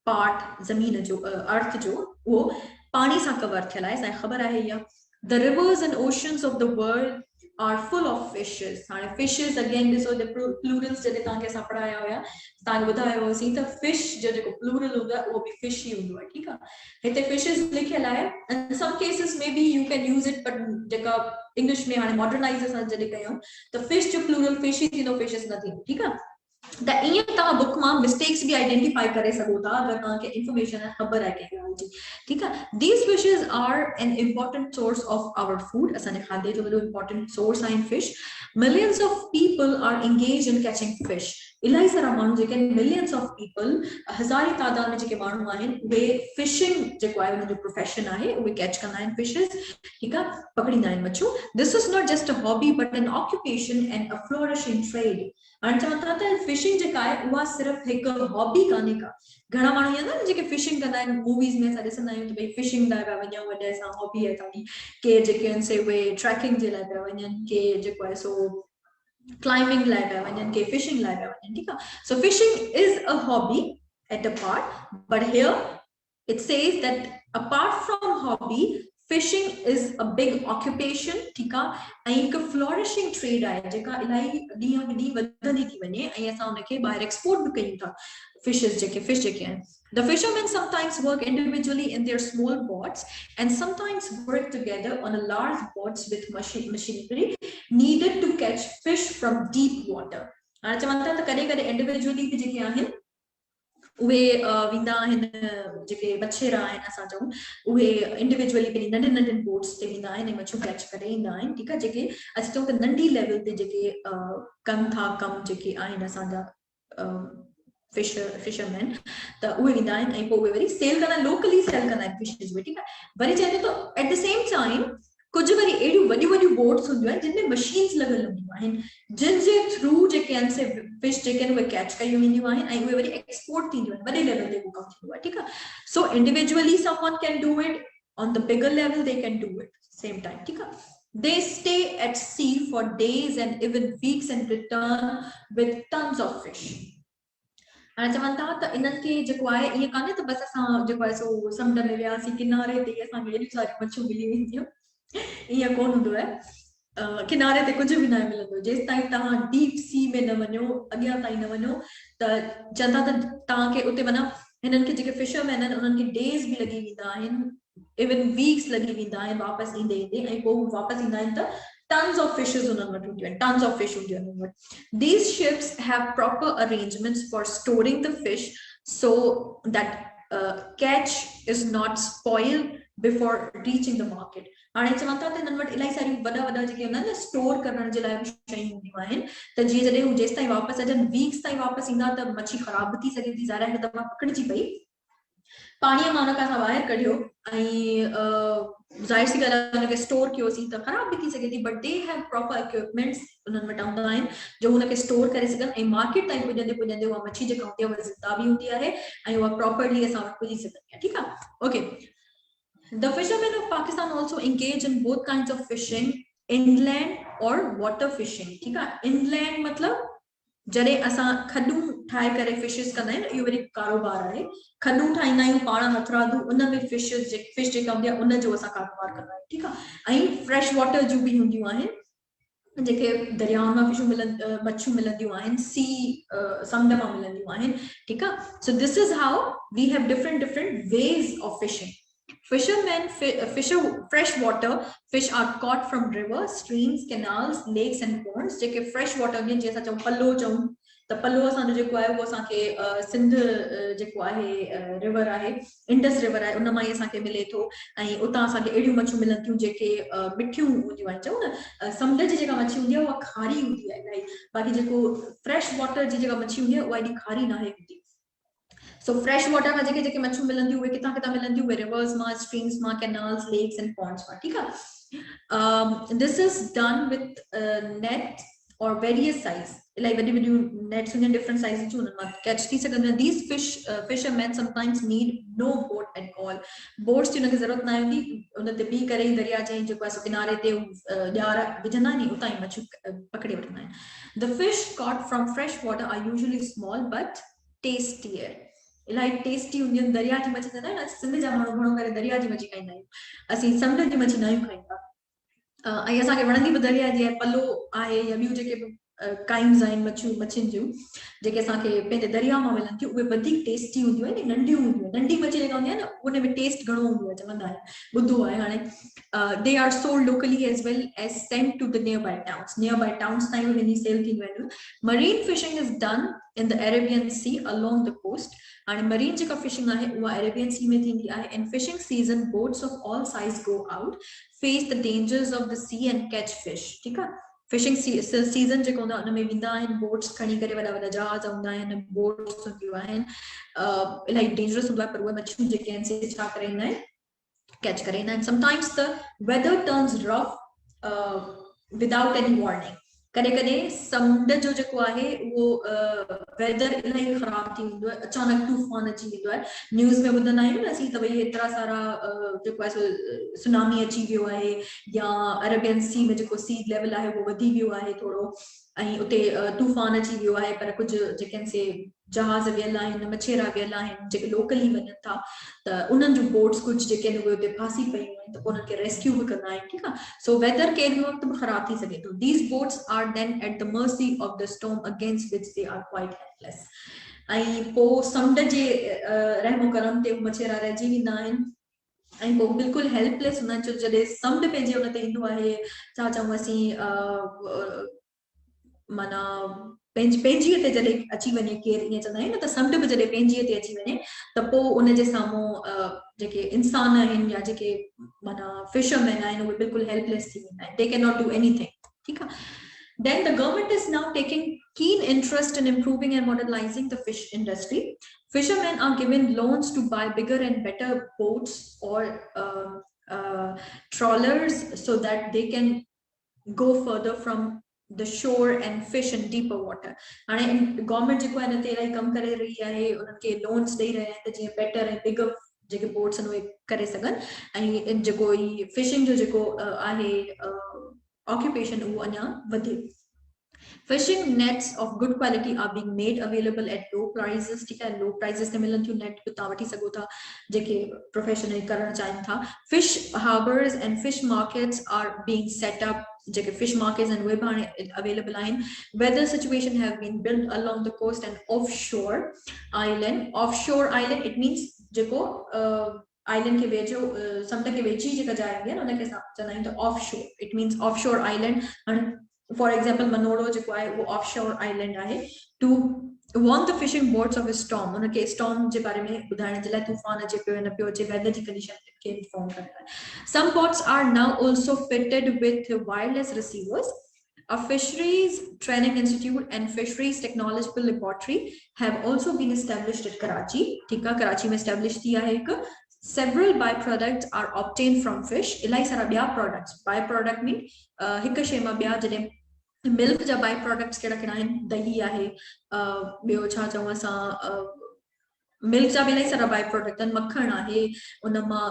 पार्ट ज़मीन जो, अर्थ जो, वो पानी सां कवर थियल आहे, असांखे ख़बर आहे इहा। The rivers and oceans of the world are full of fishes. हाणे fishes again ॾिसो the plurals जॾहिं तव्हांखे असां पढ़ाया हुया, तव्हांखे ॿुधायो होसीं त fish जो जेको प्लूरल हूंदो आहे उहो बि fish ई हूंदो आहे, ठीकु आहे। हिते fishes लिखियल आहे, in some cases maybe you can use it, but जेका इंग्लिश में हाणे मॉडर्नाइज असां जॾहिं कयूं त fish जो प्लूरल fish ई थींदो, fishes न थींदो, ठीकु आहे। त ईअं तव्हां बुक मां मिस्टेक्स बि आइडेंटिफाई करे सघो था अगर तव्हांखे इंफॉर्मेशन ख़बर आहे कंहिं ॻाल्हि जी, ठीकु आहे। These fishes are an important source of our food, असांजे खाधे जो वॾो इंपॉर्टेंट सोर्स आहिनि fish. Millions of people are engaged in catching fish. इलाही सारा माण्हू जेके मिलियंस ऑफ पीपल, हज़ारी तादाद में जेके माण्हू आहिनि उहे फिशिंग जेको आहे उनजो प्रोफेशन आहे, उहे कैच कंदा आहिनि फिशिस, ठीकु आहे, पकड़ींदा आहिनि मच्छियूं। This is not just a hobby but an occupation and a flourishing trade. हाणे चवनि था त फिशिंग जेका आहे उहा सिर्फ़ु हिकु हॉबी कान्हे का। घणा माण्हू ईंदा आहिनि जेके फिशिंग कंदा आहिनि, मूवीज़ में असां ॾिसंदा आहियूं त भई फिशिंग लाइ पिया वञूं, वॾे सां हॉबी आहे तव्हांजी, के जेके आहिनि से उहे ट्रैकिंग जे लाइ पिया वञनि, के जेको आहे सो climbing लाइ पिया वञनि, के फिशिंग लाइ पिया वञनि, ठीकु आहे। So fishing is a hobby at a part, but here it says that apart from hobby, fishing is a big occupation, ठीक आहे, ऐं हिकु फ्लोरिशिंग ट्रेड आहे जेका इलाही ॾींहं ॿ ॾींहं वधंदी थी वञे ऐं असां उनखे ॿाहिरि एक्सपोर्ट बि कयूं था। फिशिस जेके फिश जेके आहिनि, the fishermen sometimes work individually in their small boats and sometimes work together on a large boats with machinery needed to catch fish from deep water. हाणे चवनि था त कॾहिं कॾहिं इंडिविजुअली बि जेके आहिनि उहे वेंदा आहिनि, जेके मछेरा आहिनि असां चऊं, उहे इंडिविजुअली पंहिंजी नंढनि नंढनि बोट्स ते वेंदा आहिनि ऐं मच्छियूं कैच करे ईंदा आहिनि, ठीकु आहे। जेके असां चऊं त नंढी लेवल ते जेके कनि था कम जेके आहिनि असांजा फिशरमैन, त उहे वेंदा आहिनि ऐं पोइ उहे वरी सेल कंदा आहिनि, लोकली सेल कंदा आहिनि फिशिस उहे, ठीकु आहे। वरी चए थो त एट द सेम टाइम कुछ वरी एडियूं वॾियूं वॾियूं बोट्स हूंदियूं आहिनि जिन में मशीन्स लॻल हूंदियूं आहिनि, जिन जे थ्रू जेके आहिनि से फिश जेके आहिनि उहे कैच कयूं वेंदियूं आहिनि ऐं उहे वरी एक्सपोर्ट थींदियूं आहिनि, वॾे लेवल ते उहो कमु थींदो आहे, ठीकु आहे। So individually someone can do it, on the bigger level they can do it same time, ठीकु आहे। They stay at sea for days and even weeks and return with tons of fish. हाणे चवनि था त इन्हनि खे जेको आहे ईअं कान्हे त बसि असां जेको आहे सो समुंड में वियासीं किनारे ते असांखे एॾियूं सारियूं मच्छियूं मिली वेंदियूं, ईअं कोन हूंदो आहे। किनारे ते कुझु बि न मिलंदो, जेसि ताईं तव्हां डीप सी में न वञो, अॻियां ताईं न वञो, त चवनि था त तव्हांखे उते माना हिननि खे जेके फिशरमैन आहिनि उन्हनि खे डेज़ बि लॻी वेंदा आहिनि, इवन वीक्स लॻी वेंदा आहिनि वापसि ईंदे ईंदे, ऐं पोइ वापसि ईंदा आहिनि त tons of fishes उन्हनि वटि हूंदियूं आहिनि, tons of fish हूंदियूं आहिनि उन्हनि वटि। These ships have proper arrangements for storing the fish so that catch is not spoiled before reaching the market. हाणे चवनि था त हिननि वटि इलाही सारियूं वॾा वॾा जेके हूंदा आहिनि न स्टोर करण जे लाइ बि शयूं हूंदियूं आहिनि, त जीअं जॾहिं हू जेसि ताईं वापसि अचनि, वीक्स ताईं वापसि ईंदा त मच्छी ख़राब बि थी सघे थी, ज़ाहिर हिकु दफ़ा पकड़िजी पई पाणीअ मां हुनखे असां ॿाहिरि कढियो ऐं ज़ाहिर सी ॻाल्हि आहे हुनखे स्टोर कयोसीं त ख़राब बि थी सघे थी, but they have proper equipments उन्हनि वटि हूंदा आहिनि जो हुनखे स्टोर करे सघनि ऐं मार्केट ताईं पुॼंदे पुॼंदे उहा मच्छी जेका हूंदी आहे उहा ज़िंदा बि हूंदी आहे ऐं उहा प्रॉपरली असां वटि पुॼी सघंदी आहे, ठीकु आहे। Okay, the fishermen of Pakistan also engage in both kinds of fishing, inland or water fishing, ठीकु आहे। inland मतलब जॾहिं असां खॾूं ठाहे करे फिशिस कंदा आहियूं, इहो वरी कारोबार आहे, खॾूं ठाहींदा आहियूं पाण हथरादू, उन में फिश जेका हूंदी आहे उनजो असां कारोबार कंदा आहियूं, ठीकु आहे। ऐं फ्रेश वाटर जूं बि हूंदियूं आहिनि जेके दरियाउनि मां फिशूं मच्छियूं मिलंदियूं आहिनि, सी समुंड मां मिलंदियूं आहिनि, ठीकु आहे। So this is how we have different ways of fishing. Fishermen fish fresh water fish are caught from rivers, streams, canals, lakes and ponds. JK fresh water में जैसा चऊं पल्लो चऊं त पलो असांजो जेको आहे उहो असांखे सिंध जेको आहे रिवर आहे, इंडस रिवर आहे, उन मां ई असांखे मिले थो। ऐं उतां असांखे अहिड़ियूं मच्छियूं मिलनि थियूं जेके मिठियूं हूंदियूं आहिनि। चऊं न समुंड जी जेका मच्छी हूंदी आहे उहा खारी हूंदी आहे इलाही, बाक़ी जेको फ्रेश वाटर जी जेका मच्छी हूंदी आहे उहा एॾी खारी न आहे हूंदी। So fresh water में जेके जेके मच्छियूं मिलनि थियूं उहे किथां किथां मिलनि थियूं, उहे रिवर्स मां, स्ट्रीम्स मां, कैनाल्स, लेक्स एंड पॉन्ड्स मां, ठीक है। This is done with net or various size, like when you nets in different sizes too, catch these these fishermen sometimes need no boat at all. Boats की जरूरत ना होती, उन्हें भी करे दरिया जे जो पास किनारे ते यार विजना नहीं उतना ही मच्छी पकड़े उठना है। The fish caught from fresh water are usually small but tastier. इलाही टेस्टी हूंदियूं आहिनि। दरिया जी मच्छी चवंदा आहिनि न, सिंध जा माण्हू घणो करे दरिया जी मच्छी खाईंदा आहियूं, असीं समुंड जी मच्छी न आहियूं खाईंदा। ऐं असांखे वणंदी बि दरिया जी आहे, पलो आहे या ॿियूं जेके बि काइंड्स आहिनि मच्छियुनि जूं जेके असांखे पंहिंजे दरिया मां मिलनि थियूं, उहे वधीक टेस्टी हूंदियूं आहिनि, नंढियूं हूंदियूं आहिनि। नंढी मच्छी जेका हूंदी आहे न उन में टेस्ट घणो हूंदो आहे चवंदा आहिनि, ॿुधो आहे हाणे। They are sold locally as well as sent to the nearby towns. Nearby towns ताईं वेंदी सेल थींदियूं आहिनि। Marine fishing is done in the Arabian Sea along the coast. And marine जेका fishing आहे उहा Arabian Sea में थींदी आहे। In fishing season, boats of all size go out, face the dangers of the sea and catch fish. ठीक है। Fishing season जेको हूंदो आहे उन में वेंदा आहिनि, बोट्स खणी करे, वॾा वॾा जहाज हूंदा आहिनि, बोट्स हूंदियूं आहिनि, इलाही डेंजरस हूंदो आहे, पर उहे मच्छियूं जेके आहिनि से छा करे ईंदा आहिनि, कैच करे ईंदा आहिनि। Sometimes the weather turns rough without any warning. कॾहिं कॾहिं समुंड जो जेको आहे उहो वेदर इलाही ख़राब थी वेंदो आहे, अचानक तूफ़ान अची वेंदो आहे। न्यूज़ में ॿुधंदा आहियूं न असीं त भई एतिरा सारा जेको आहे सुनामी अची वियो आहे, या अरेबियन सी में जेको सी लेवल आहे उहो वधी वियो आहे थोरो, ऐं उते तूफ़ान अची वियो आहे, पर कुझु जेके आहिनि से जहाज वियल आहिनि, मछेरा वियल आहिनि जेके लोकली वञनि था, त उन्हनि जूं बोट्स कुझु जेके आहिनि उहे उते फासी पयूं आहिनि, त उन्हनि खे रेस्क्यू बि कंदा आहिनि। ठीकु आहे। सो वेदर कंहिं वक़्तु बि ख़राब थी सघे थो। These boats are then at the mercy of the storm against which they are quite helpless. ऐं पोइ समुंड जे रहमो करम ते मछेरा रहिजी वेंदा आहिनि ऐं पोइ बिल्कुलु हेल्पलेस हूंदा आहिनि। छो जॾहिं समुंड पंहिंजे हुन ते ईंदो आहे, छा चऊं असीं, माना पंहिंजीअ ते जॾहिं अची वञे केरु, ईअं चवंदा आहियूं न, त समुंड बि जॾहिं पंहिंजीअ ते अची वञे त पोइ उनजे साम्हूं जेके इंसान आहिनि या जेके माना फिशरमैन आहिनि उहे बिल्कुलु हेल्पलेस थी वेंदा आहिनि। They can not do anything. ठीकु आहे। Then the government is now taking keen interest in improving and modernizing the fish industry. Fishermen are given loans to buy bigger and better boats or trawlers so that they can go further from the shore and fish in deeper water. हाणे government जेको आहे न ते इलाही कम करे रही आहे, उन्हनि खे लोन्स ॾेई रहिया आहिनि त जीअं बेटर ऐं बिगर जेके बोट्स आहिनि उहे करे सघनि, ऐं जेको ई फिशिंग जो जेको आहे occupation उहो अञा वधे। Fishing nets of good quality are being made available at low prices. ठीक है, low prices ते मिलनि थियूं नेट बि तव्हां वठी सघो था जेके प्रोफेशनल करणु चाहिनि था। Fish harbors and fish markets are being set up. JK fish markets and उहे बि हाणे available आहिनि। Weather situation have been built along the coast and offshore island. Offshore island it means जेको island के वेझो समुंड के वेझी जेका जाइ हूंदी आहे न उनखे असां चवंदा आहियूं त offshore. It means offshore island. For example, Manoro जेको आहे वो offshore island आहे। To warn the fishing boats of a storm, उनके storm जे बारे में ॿुधाइण जे लाइ, तूफ़ान अचे पियो न पियो अचे, weather जी condition खे inform करण लाइ। Some boats are now also fitted with wireless receivers. A fisheries training institute and fisheries technological laboratory have also been established at Karachi. ठीक है, कराची में established थी आहे एक। Several byproducts are obtained from fish. इलाही सारा ॿिया products, byproduct mean हिक शइ मां ॿिया जॾहिं मिल्क जा बाई प्रोडक्ट्स कहिड़ा कहिड़ा आहिनि, दही आहे, ॿियो छा चऊं असां, मिल्क जा बि इलाही सारा बाई प्रोडक्ट आहिनि, मखण आहे, उन मां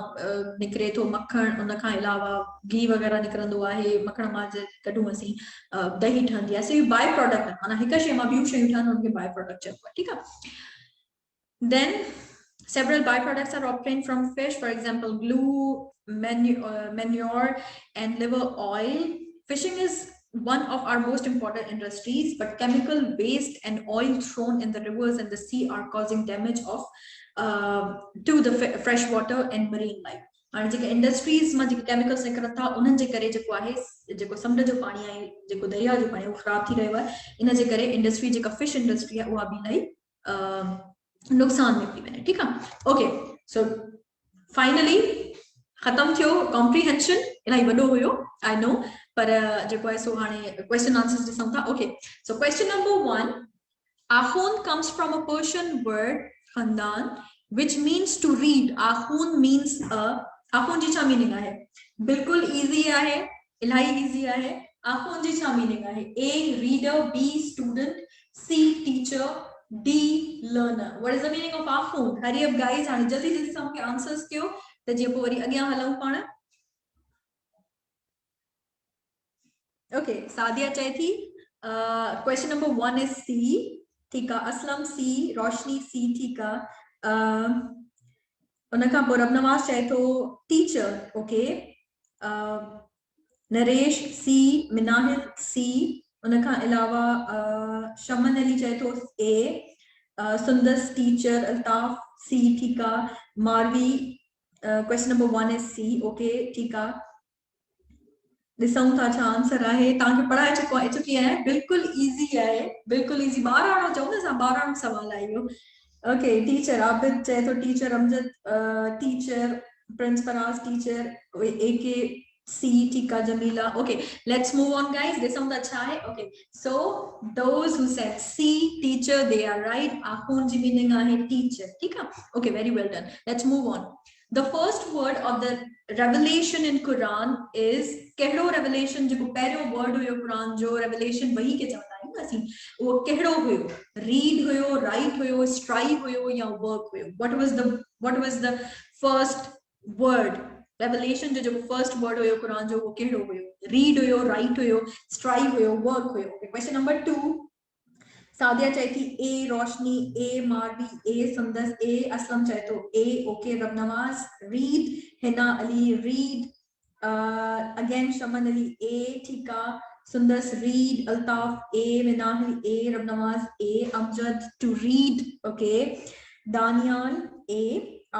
निकिरे थो मखण, उन खां अलावा घी वग़ैरह निकिरंदो आहे, मखण मां कढूं असीं दही ठहंदी आहे, से बाई प्रोडक्ट आहिनि, माना हिक शइ मां ॿियूं शयूं ठहनि उनखे बाई प्रोडक्ट चइबो आहे। ठीकु आहे। Then several byproducts are obtained from fish, for example, glue, manure, and liver oil. Fishing is one of our most important industries, but chemical waste and oil thrown in the rivers and the sea are causing damage to the fresh water and marine life. हाणे जेके industries मां जेके chemicals निकिरनि था उन्हनि जे करे जेको आहे जेको समुंड जो पाणी आहे जेको दरिया जो पाणी उहो ख़राब थी रहियो आहे इन जे करे इंडस्ट्री जेका फिश इंडस्ट्री आहे उहा बि इलाही नुक़सान में थी वञे ठीकु आहे ओके सो फाइनली ख़तम थियो कॉम्प्रिहेंशन इलाही वॾो हुयो आई नो पर जेको आहे सो हाणे क्वेश्चन आंसर्स ॾिसूं था okay so question number 1 Ahun comes from a Persian word khandan which means to read ahun means a ahun ji cha meaning hai bilkul easy hai ilahi easy hai ahun ji cha meaning hai a reader b student c teacher d learner what is the meaning of ahun hurry up guys and jaldi jaldi sa मूंखे answers कयो त जीअं पोइ worry अॻियां हलूं पाण okay Sadia चए थी क्वेश्चन नंबर 1 is c ठीक है असलम सी रोशनी सी ठीक है उनका रब नवाज चाहे तो teacher okay Naresh C Minahil C उनका अलावा शमन अली चाहे तो A Sundas teacher Altaf C ठीक है Marvi question number 1 is C okay ठीक है ॾिसूं था छा आंसर आहे तव्हांखे पढ़ाए चुकी आहियां बिल्कुलु ईज़ी आहे बिल्कुलु ईज़ी ॿारहाणो चऊं न असां ॿारहाणो सवाल आहे इहो ओके टीचर आबिद चए थो teacher Amjad teacher Prince Faraz teacher AK C ठीक आहे Jamila okay let's move on guys ॾिसूं था छा आहे okay so those who said C teacher they are right आखून जी मीनिंग आहे टीचर ठीकु आहे okay very well done let's move on The first word of the revelation in Quran is कहड़ो revelation जो पहलो word हुयो Quran जो revelation वही के चवंदा आहियूं न असीं वो कहड़ो हुयो read हुयो write हुयो strive हुयो या work हुयो what was the first word revelation जो first word हुयो Quran जो वो कहड़ो हुयो read हुयो write हुयो strive हुयो work हुयो okay, question number 2 सादिया चाहे थी ए रोशनी ए मारवी ए सुंदस ए असलम चाहे तो A okay Rab Nawaz read Hina Ali read again Shaman Ali A ठीक है Sundas read Altaf A Minahil A Rab Nawaz A Amjad too read okay Danial A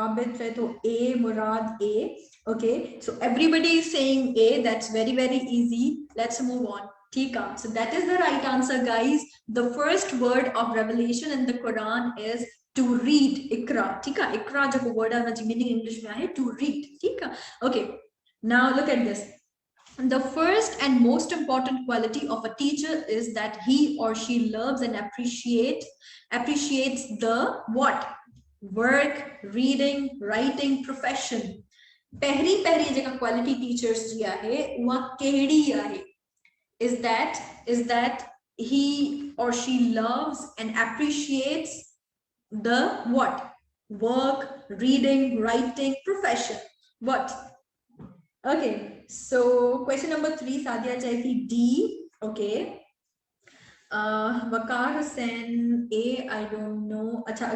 Abid चाहे तो ए मुराद ए okay so everybody is saying a that's very easy let's move on Tika. So that is the right answer, guys. The first word of revelation in the Quran is to read. Ikra. Tika. Ikra जो word है ना meaning English में है to read. Tika. Okay. Now look at this. The first and most important quality of a teacher is that he or she loves and appreciates the what? Work, reading, writing, profession. पहली जेका quality teachers जी आहे उहा कहिड़ी आहे is that he or she loves and appreciates the what? Work, reading, writing, profession. What? Okay, so question number 3, Sadia Chaiti D. Okay. Waqar Hussain A I don't know अच्छा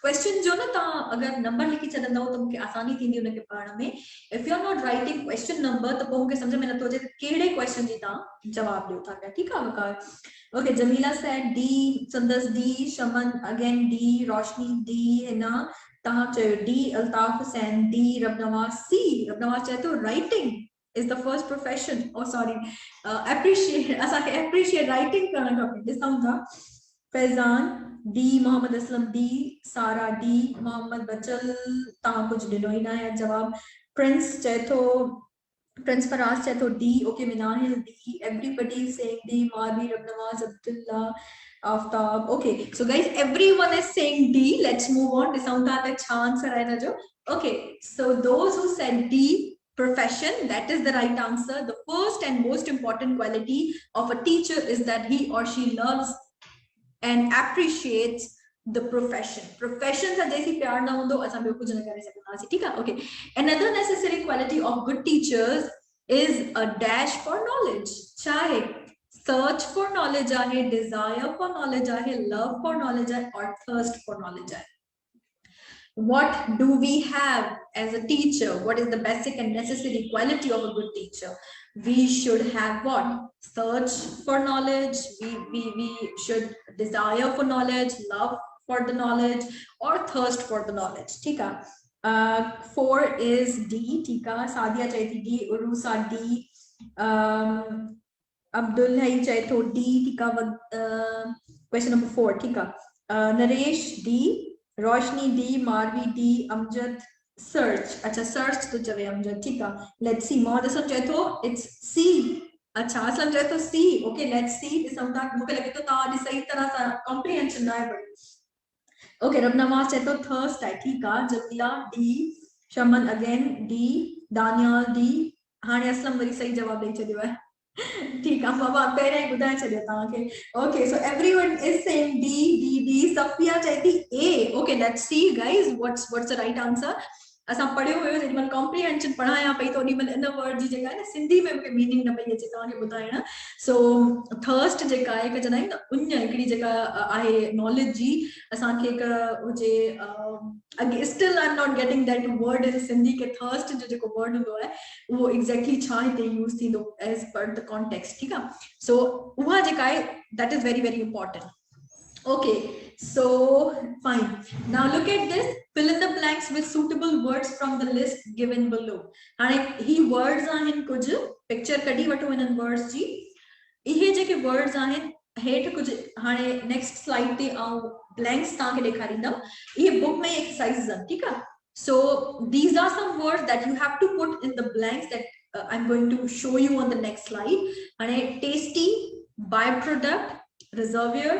question जो ना ता अगर number लिखी छॾंदव त मूंखे आसानी थींदी उनखे पढ़ण में if you are not writing question number त पोइ मूंखे सम्झ में नथो अचे कहिड़े क्वेश्चन जी तव्हां जवाब ॾियो था पिया ठीकु आहे Waqar okay Jamila said D Sundas D Shaman again D Roshni D Hina तव्हां चयो डी अल्ताफ हुसैन डी रब नवाज सी रब नवाज चए थो writing is the first profession oh sorry appreciate writing करण खपे ॾिसूं था फैज़ान डी मोहम्मद असलम डी सारा डी मोहम्मद बचल तव्हां कुझु ॾिनो ई न आहे जवाब प्रिंस चए थो प्रिंस फराज चए थो D okay Minahil D everybody is saying D Marvi Rab Nawaz Abdullah Aftab okay so guys everyone is saying D let's move on ॾिसूं था त छा आंसर आहे हिन जो okay so those who said D profession that is the right answer the first and most important quality of a teacher is that he or she loves and appreciates the profession sa jaisi pyar na hundo asa bhi kuch na kare sakna theek hai okay another necessary quality of good teachers is a dash for knowledge chahe search for knowledge ahe desire for knowledge ahe love for knowledge ahe or thirst for knowledge ahe what do we have as a teacher what is the basic and necessary quality of a good teacher we should have what search for knowledge we should desire for knowledge love for the knowledge or thirst for the knowledge ठीक है 4 is D, ठीक है. सादिया चाहे थी D, Urusa D, Abdul है चाहे तो D, ठीक है. Question number 4, ठीक है. नरेश D, रोशनी D, मारवी D, अमजद search. अच्छा search तो चले अमजद, ठीक है. Let's see. मोहम्मद असलम चाहे तो it's C. अच्छा असलम चाहे तो C. Okay, let's see. इस समझा मुझे लगे तो ताकि सही तरह से comprehension ना है. Okay, रबनवाज चाहे तो thirst है, ठीक है. जमीला D, शमन again D, दानियाल D. हाँ असलम वरी सही जवाब दे चलियो है. ठीक है बाबा पहले ही बुधाए चलियो ताके. Okay, so everyone is saying D, D, D. Safia चाहे थी A. Okay, let's see guys what's the right answer. असां पढ़ियो हुयो जेॾी महिल कॉम्प्रिहेंशन पढ़ायां पई त ओॾी महिल इन वर्ड जी जेका आहे न सिंधी में मूंखे मीनिंग न पई अचे तव्हांखे ॿुधाइण. सो थर्स्ट जेका आहे हिकु चवंदा आहिनि न उञ हिकिड़ी जेका आहे नॉलेज जी असांखे हिकु हुजे अॻे still I am not getting that word in Sindhi के थर्स्ट जो जेको वर्ड हूंदो आहे उहो एग्जैक्टली छा हिते यूज़ थींदो एज पर द कॉन्टेक्स्ट. ठीकु आहे. सो उहा जेका आहे that is very very important. Okay, so fine. Now look at this. Fill in the blanks with suitable words from the list given below. And he words are in kuch picture kadi watu in words ji. इहे जेके words आहिनि हेठ कुछ हाणे next slide ते आऊं blanks तव्हांखे ॾेखारींदमि. इहे book में exercises आहिनि, ठीकु आहे. So these are some words that you have to put in the blanks that I'm going to show you on the next slide. हाणे tasty, byproduct, reservoir,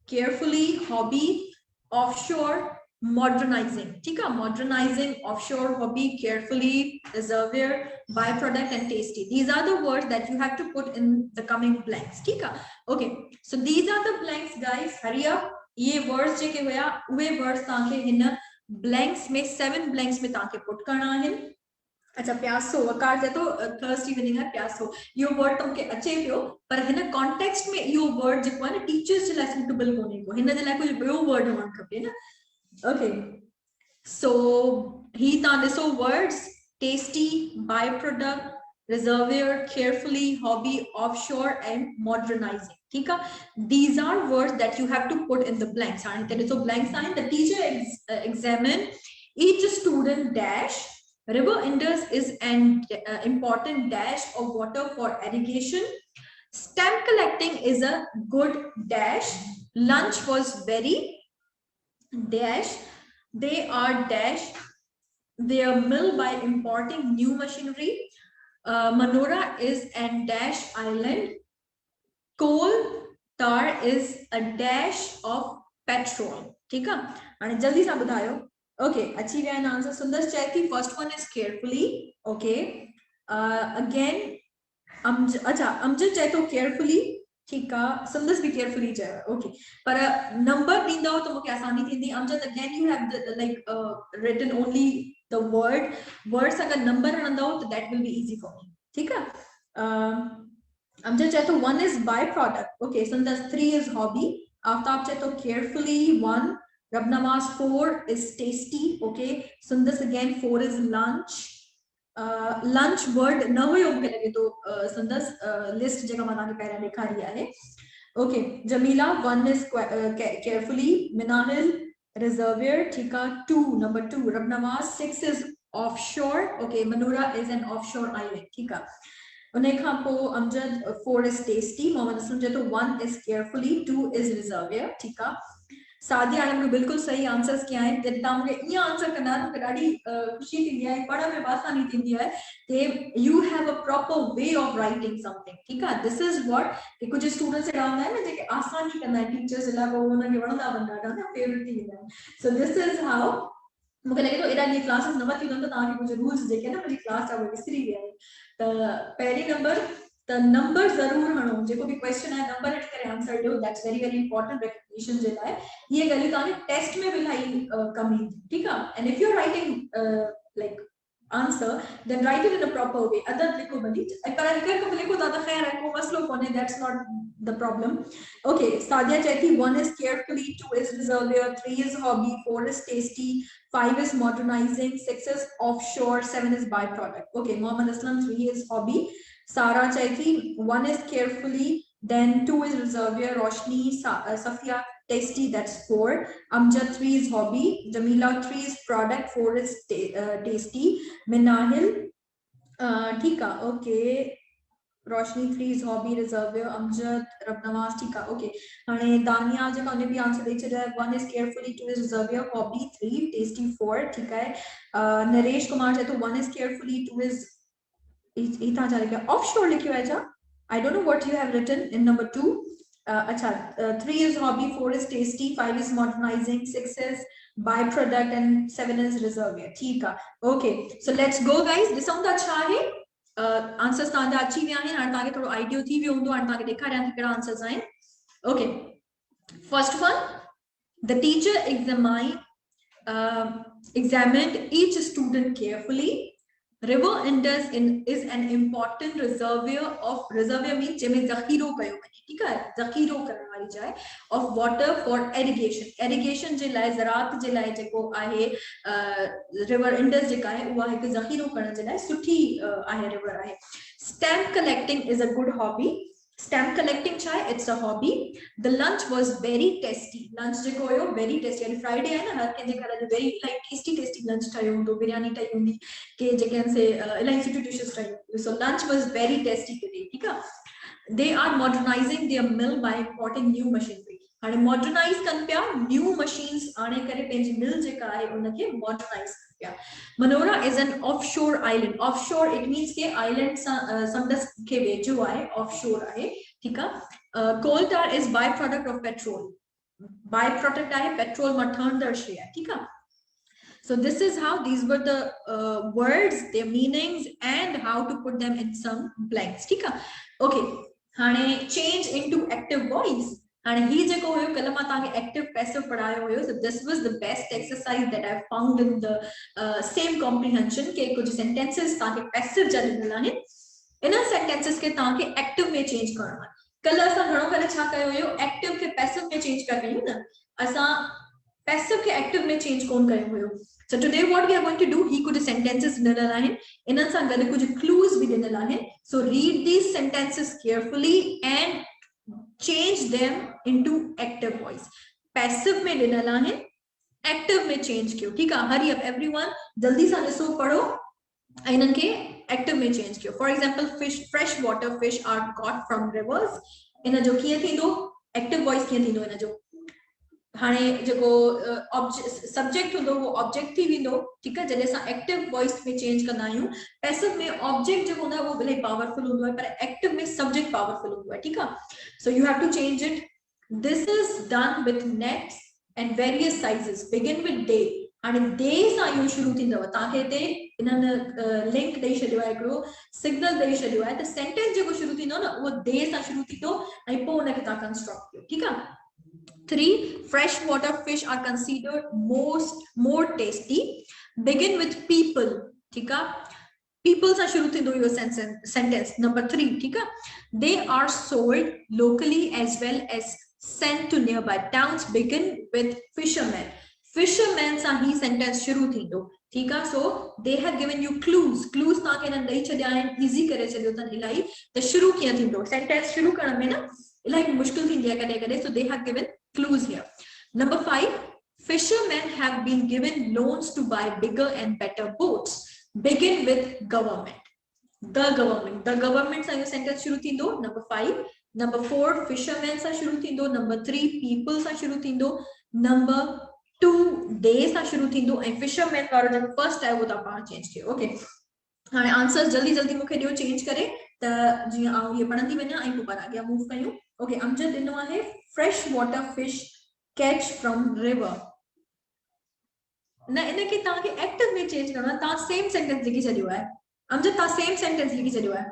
carefully, hobby, offshore, modernizing. ठीक है. Modernizing, offshore, hobby, carefully, reservoir, byproduct, and tasty. These are the words that you have to put in the coming blanks. ठीक है. Okay. So these are the blanks, guys. Hurry up. ये words जेके हुआ उहे words ताके हिन blanks में 7 blanks में ताके put करना है. अच्छा प्यासो वकार जे तो थर्स्टी मीनिंग है प्यासो. यो वर्ड तुमके अचे पियो पर हिन कॉन्टेक्स्ट में यो वर्ड जेको आहे न टीचर्स जे लाइ सूटेबल कोन्हे को. हिन जे लाइ कुछ ॿियो वर्ड हुअणु खपे न. ओके. सो ही तव्हां ॾिसो words tasty, by product, reservoir, carefully, hobby, offshore, and modernizing. ठीक है. These are words that you have to put in the blanks. हाणे हिते ॾिसो blanks आहिनि. The teacher examine each student dash. River Indus is an important dash of water for irrigation. Stamp collecting is a good dash. Lunch was very dash. They are dash their mill by importing new machinery. Manora is an dash island. Coal tar is a dash of petrol. ठीक है. आणि जल्दी सां ॿुधायो. Okay, अच्छी गया answer. सुंदर चैती first one is carefully. Okay, again अच्छा अमजद चाहे तो carefully. ठीक है. सुंदर भी carefully चाहे. Okay, पर number दींदा हो तो मुझे आसानी थी. Amjad again you have the, like written only the words अगर number रंदा हो तो that will be easy for me. ठीक है. अमजद चाहे तो 1 is byproduct. Okay, सुंदर 3 is hobby. आफ्ताब चाहे तो carefully 1. Rabnawaz 4 is tasty. Okay. Sundas again 4 is lunch. Lunch word न हुयो मूंखे लगे तो Sundas list जेका मां तव्हांखे पहिरियां ॾेखारी आहे. Okay. Jamila 1 is carefully. Minahil reservoir. ठीक आहे. 2 number 2. Rabnawaz 6 is offshore. Okay. Manora is an offshore island. ठीक आहे. उन्हें खां पोइ अमजद 4 is tasty. मोहम्मद असलम जो तो 1 is carefully. 2 is reservoir. ठीक आहे. सादिया ने बिल्कुल सही आंसर्स किया है. जितना मुझे ये आंसर करना है ॾाढी खुशी थी है. पढ़ण में आसानी थी है कि you have a proper way of writing something. ठीक है. दिस इज व्हाट कि कुछ स्टूडेंट्स अहिड़ा हूंदा आहिनि जेके आसानी कंदा आहिनि टीचर्स जे लाइ पोइ उन्हनि खे वणंदा वञा ॾाढा न फेवरेट थी वेंदा आहिनि. सो दिस इज हाउ मूंखे लगे तो एॾा ॾींहं क्लासेस न वठी वञनि त तव्हांखे कुझु रूल्स जेके न मुंहिंजी क्लास आहे उहे विसरी विया आहिनि. त पहिरीं नंबर the number जरूर हणो. जेको भी क्वेश्चन है नंबर हट करे आंसर ॾियो. That's very very important recognition जे लाइ. ये ॻाल्हियूं तव्हांखे टेस्ट में भी इलाही कम ईंदी. ठीक आहे. And if you are writing like answer then write it in a proper way. अदद लिखो भली पर हिकु लिखो था त ख़ैर है को मसलो कोन्हे. that's not the problem. Okay, Sadia Chaiti 1 is carefully, 2 is reservoir, 3 is hobby, 4 is tasty, 5 is modernizing, 6 is offshore, 7 is byproduct. Okay, Mohammed Aslam 3 is hobby. Sarah Chaiti 1 is carefully, then 2 is reservoir. Roshni, Safia tasty, that's 4. Amjad 3 is hobby, Jamila 3 is product, 4 is tasty, Minahil ठीक है, okay, Roshni 3 is hobby, reservoir, Amjad, Rabnawaz ठीक है, okay. हाने दानिया जो ने भी answer दे छड़ा है, 1 is carefully, 2 is reservoir, hobby 3, tasty 4 ठीक है. नरेश कुमार है तो 1 is carefully, 2 is इतना चलेगा, offshore लिखियो है जा. I don't know what you have written in number 2. अच्छा, 3 is hobby, 4 is tasty, 5 is modernizing, 6 is byproduct and 7 is reservoir ठीक है. Okay, so let's go guys. This sound अच्छा है. आंसर्स तांजा अच्छी भी आहिनि, हाणे तांखे थोड़ो आइडियो थी वियो हूंदो, हाणे तांखे ॾेखारियां थी कहिड़ा आंसर्स आहिनि. Okay, first one, the teacher examined each student carefully. River Indus is an important reservoir of, reservoir means जंहिंमें ज़ख़ीरो कयो वञे, ठीक है, ज़ख़ीरो करण वारी जाइ, of water for irrigation. irrigation जे लाइ, ज़राअत जे लाइ जेको आहे रिवर इंडस जेका आहे उहा हिकु ज़ख़ीरो करण जे लाइ सुठी आहे, रिवर आहे. Stamp collecting is a good hobby. Stamp collecting chai, it's a hobby. The lunch was very tasty. Lunch जेको हुयो very tasty. यानी Friday है ना, हर कंहिंजे घर जो very like tasty lunch ठाहियो हूंदो, बिरयानी ठाही हूंदी, के जेके से इलाही सुठी dishes ठाही हूंदी. So lunch was very tasty today, ठीक है. They are modernizing their mill by importing new machinery. हाणे modernize कन पिया, new machines आणे करे पंहिंजी mill जेका आहे उनखे modernize. Yeah. Manora is an offshore island. Offshore it means के island समुंड के वेझो आहे, offshore आहे, ठीक है. Coal tar is byproduct of petrol. Byproduct आहे petrol मां ठहंदड़ शइ आहे, ठीक है. So this is how these were the words, their meanings, and how to put them in some blanks, ठीक है. Okay, हाणे change into active voice. And he जेको हुयो कल मां तव्हांखे active passive पढ़ायो हुयो. So this was the best exercise that I found in the same comprehension के कुछ sentences तव्हांखे passive जा ॾिनल आहिनि. इन sentences के तव्हांखे active में change करणो आहे. कल असां घणो करे छा कयो हुयो, active खे passive में change पिया कयूं न, असां passive खे active में change कोन कयो हुयो. So today what we are going to do, he कुछ sentences ॾिनल आहिनि, इन्हनि सां गॾु कुछ clues भी ॾिनल आहिनि. So read these sentences carefully and change them into active voice. Passive में ॾिनल आहिनि, active में change कयो, ठीक है. Hurry up everyone, जल्दी सां ॾिसो पढ़ो ऐं इन्हनि खे active में change कयो. For example, fresh water fish are caught from rivers. इन जो कीअं थींदो, active voice कीअं थींदो इन जो. हाणे जेको सब्जेक्ट हूंदो वो ऑब्जेक्ट थी वेंदो, ठीक है, जॾहिं असां एक्टिव वॉइस में चेंज कंदा आहियूं. पैसिव में ऑब्जेक्ट जेको हूंदो आहे वो भले पावरफुल हूंदो आहे, पर एक्टिव में सब्जेक्ट पावरफुल हूंदो आहे, ठीक आहे. So you have to change it. This is done with nets and various sizes, begin with day. हाणे डे सां इहो शुरू थींदव, तव्हांखे हिते इन्हनि लिंक ॾेई छॾियो आहे, हिकिड़ो सिग्नल ॾेई छॾियो आहे, त सेंटेंस जेको शुरू थींदो न उहो डे सां शुरू थींदो ऐं पोइ उनखे तव्हां कंस्ट्रक्ट कयो, ठीक आहे. 3. Freshwater fish are considered more tasty. Begin with people, ठीक है. People से शुरू थींदो यो sentence. Number 3, ठीक है. They are sold locally as well as sent to nearby towns. Begin with fishermen. Fishermen से ही sentence शुरू थींदो, ठीक है. So they have given you clues. Clues ताके न ॾेई छॾिया आहिनि, easy करे छॾियो अथनि इलाही, त शुरू कीअं थींदो. Sentence शुरू करण में न इलाही मुश्किल थींदी आहे कॾहिं कॾहिं. So they have given clues here. Number 5, fishermen have been given loans to buy bigger and better boats. Begin with government. The government. The government sa sentence shuru thindo. Number 5. Number 4, fishermen sa shuru thindo. Number 3, people sa shuru thindo. Number 2, day sa shuru thindo. And fishermen waro jo first hai wo ta pa change kiyo. Okay. हाणे answers जल्दी जल्दी मूंखे ॾियो change करे, त जीअं आउं इहे पढ़ंदी वञा ऐं पोइ पर अॻियां मूव कयूं. ओके, अमजद ॾिनो आहे fresh water fish catch from river. न इनखे तव्हांखे एक्टिव में चेंज करणो आहे. तव्हां सेम सेंटेंस लिखी छॾियो आहे. अमजद तव्हां सेम सेंटेंस लिखी छॾियो आहे.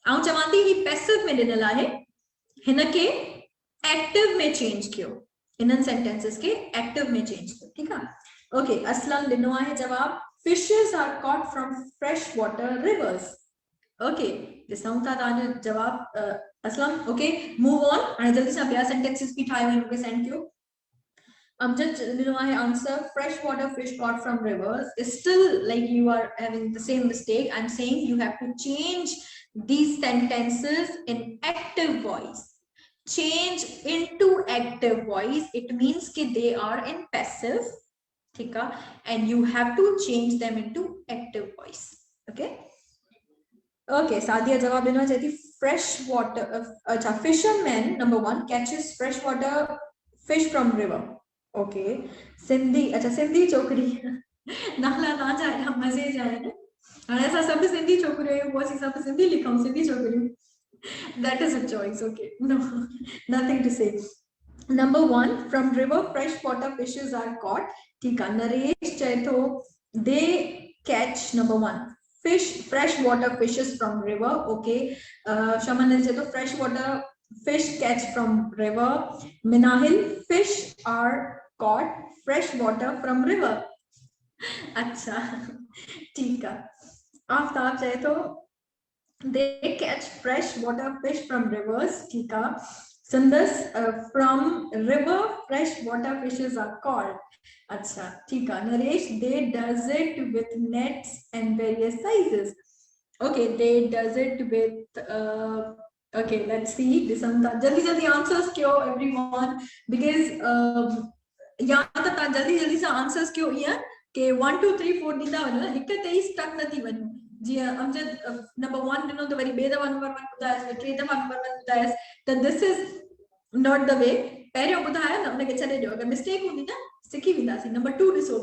आउं चवां थी ही पैसिव में ॾिनल आहे, हिनखे एक्टिव में चेंज कयो. इन्हनि सेंटेंसेस के एक्टिव में चेंज कयो, ठीक आहे. ओके, असलम ॾिनो आहे जवाब fishes are caught from freshwater rivers. Okay, ॾिसूं था तव्हांजो जवाब असलम. Okay, move on. हाणे जल्दी सां ॿिया सेंटेंसेस बि ठाहियो ऐं मूंखे सेंड कयो. अमजद ॾिनो आहे answer freshwater fish caught from rivers. Is still like you are having the same mistake. I'm saying you have to change these sentences in active voice. change into active voice, it means कि they are in passive, ठीक है, and you have to change them into active voice. Okay. Okay, Sadia जवाब देना चाहती fresh water. अच्छा, fisherman number 1 catches fresh water fish from river. Okay, Sindhi, अच्छा सिंधी छोकरी नाला ना जाए हम मजे जाए ना, और ऐसा सब सिंधी छोकरी है, वो सब सिंधी लिखा हूँ सिंधी छोकरी. That is a choice. Okay, no, nothing to say. Number 1, from river freshwater fishes are caught. ठीक है, Naresh चैतो, they catch number 1 fish, freshwater fishes from river. Okay, Shaman चैतो freshwater fish catch from river. Minahil, fish are caught freshwater from river. अच्छा, ठीक है. Aftab चैतो, they catch freshwater fish from rivers. ठीक है. Sundas, from river freshwater fishes are caught. अच्छा, ठीक है. Naresh, they does it with nets and various sizes. Okay, they does it with okay, let's see. Disanta, jaldi answers क्यों everyone, because यहाँ तक जल्दी से answers क्यों ये कि 1 2 3 4 ॾींदा वञो न, हिक ते ई stuck नथी वञो. जी अमजद नंबर 1 ॾिनो त वरी ॿिए दफ़ा नंबर 1 ॿुधायसि, टे दफ़ा नंबर 1 ॿुधायसि, त this is not the way. पहिरियों ॿुधायो न उनखे छॾे ॾियो, अगरि मिस्टेक हूंदी न सिखी वेंदासीं. नंबर 2 ॾिसो,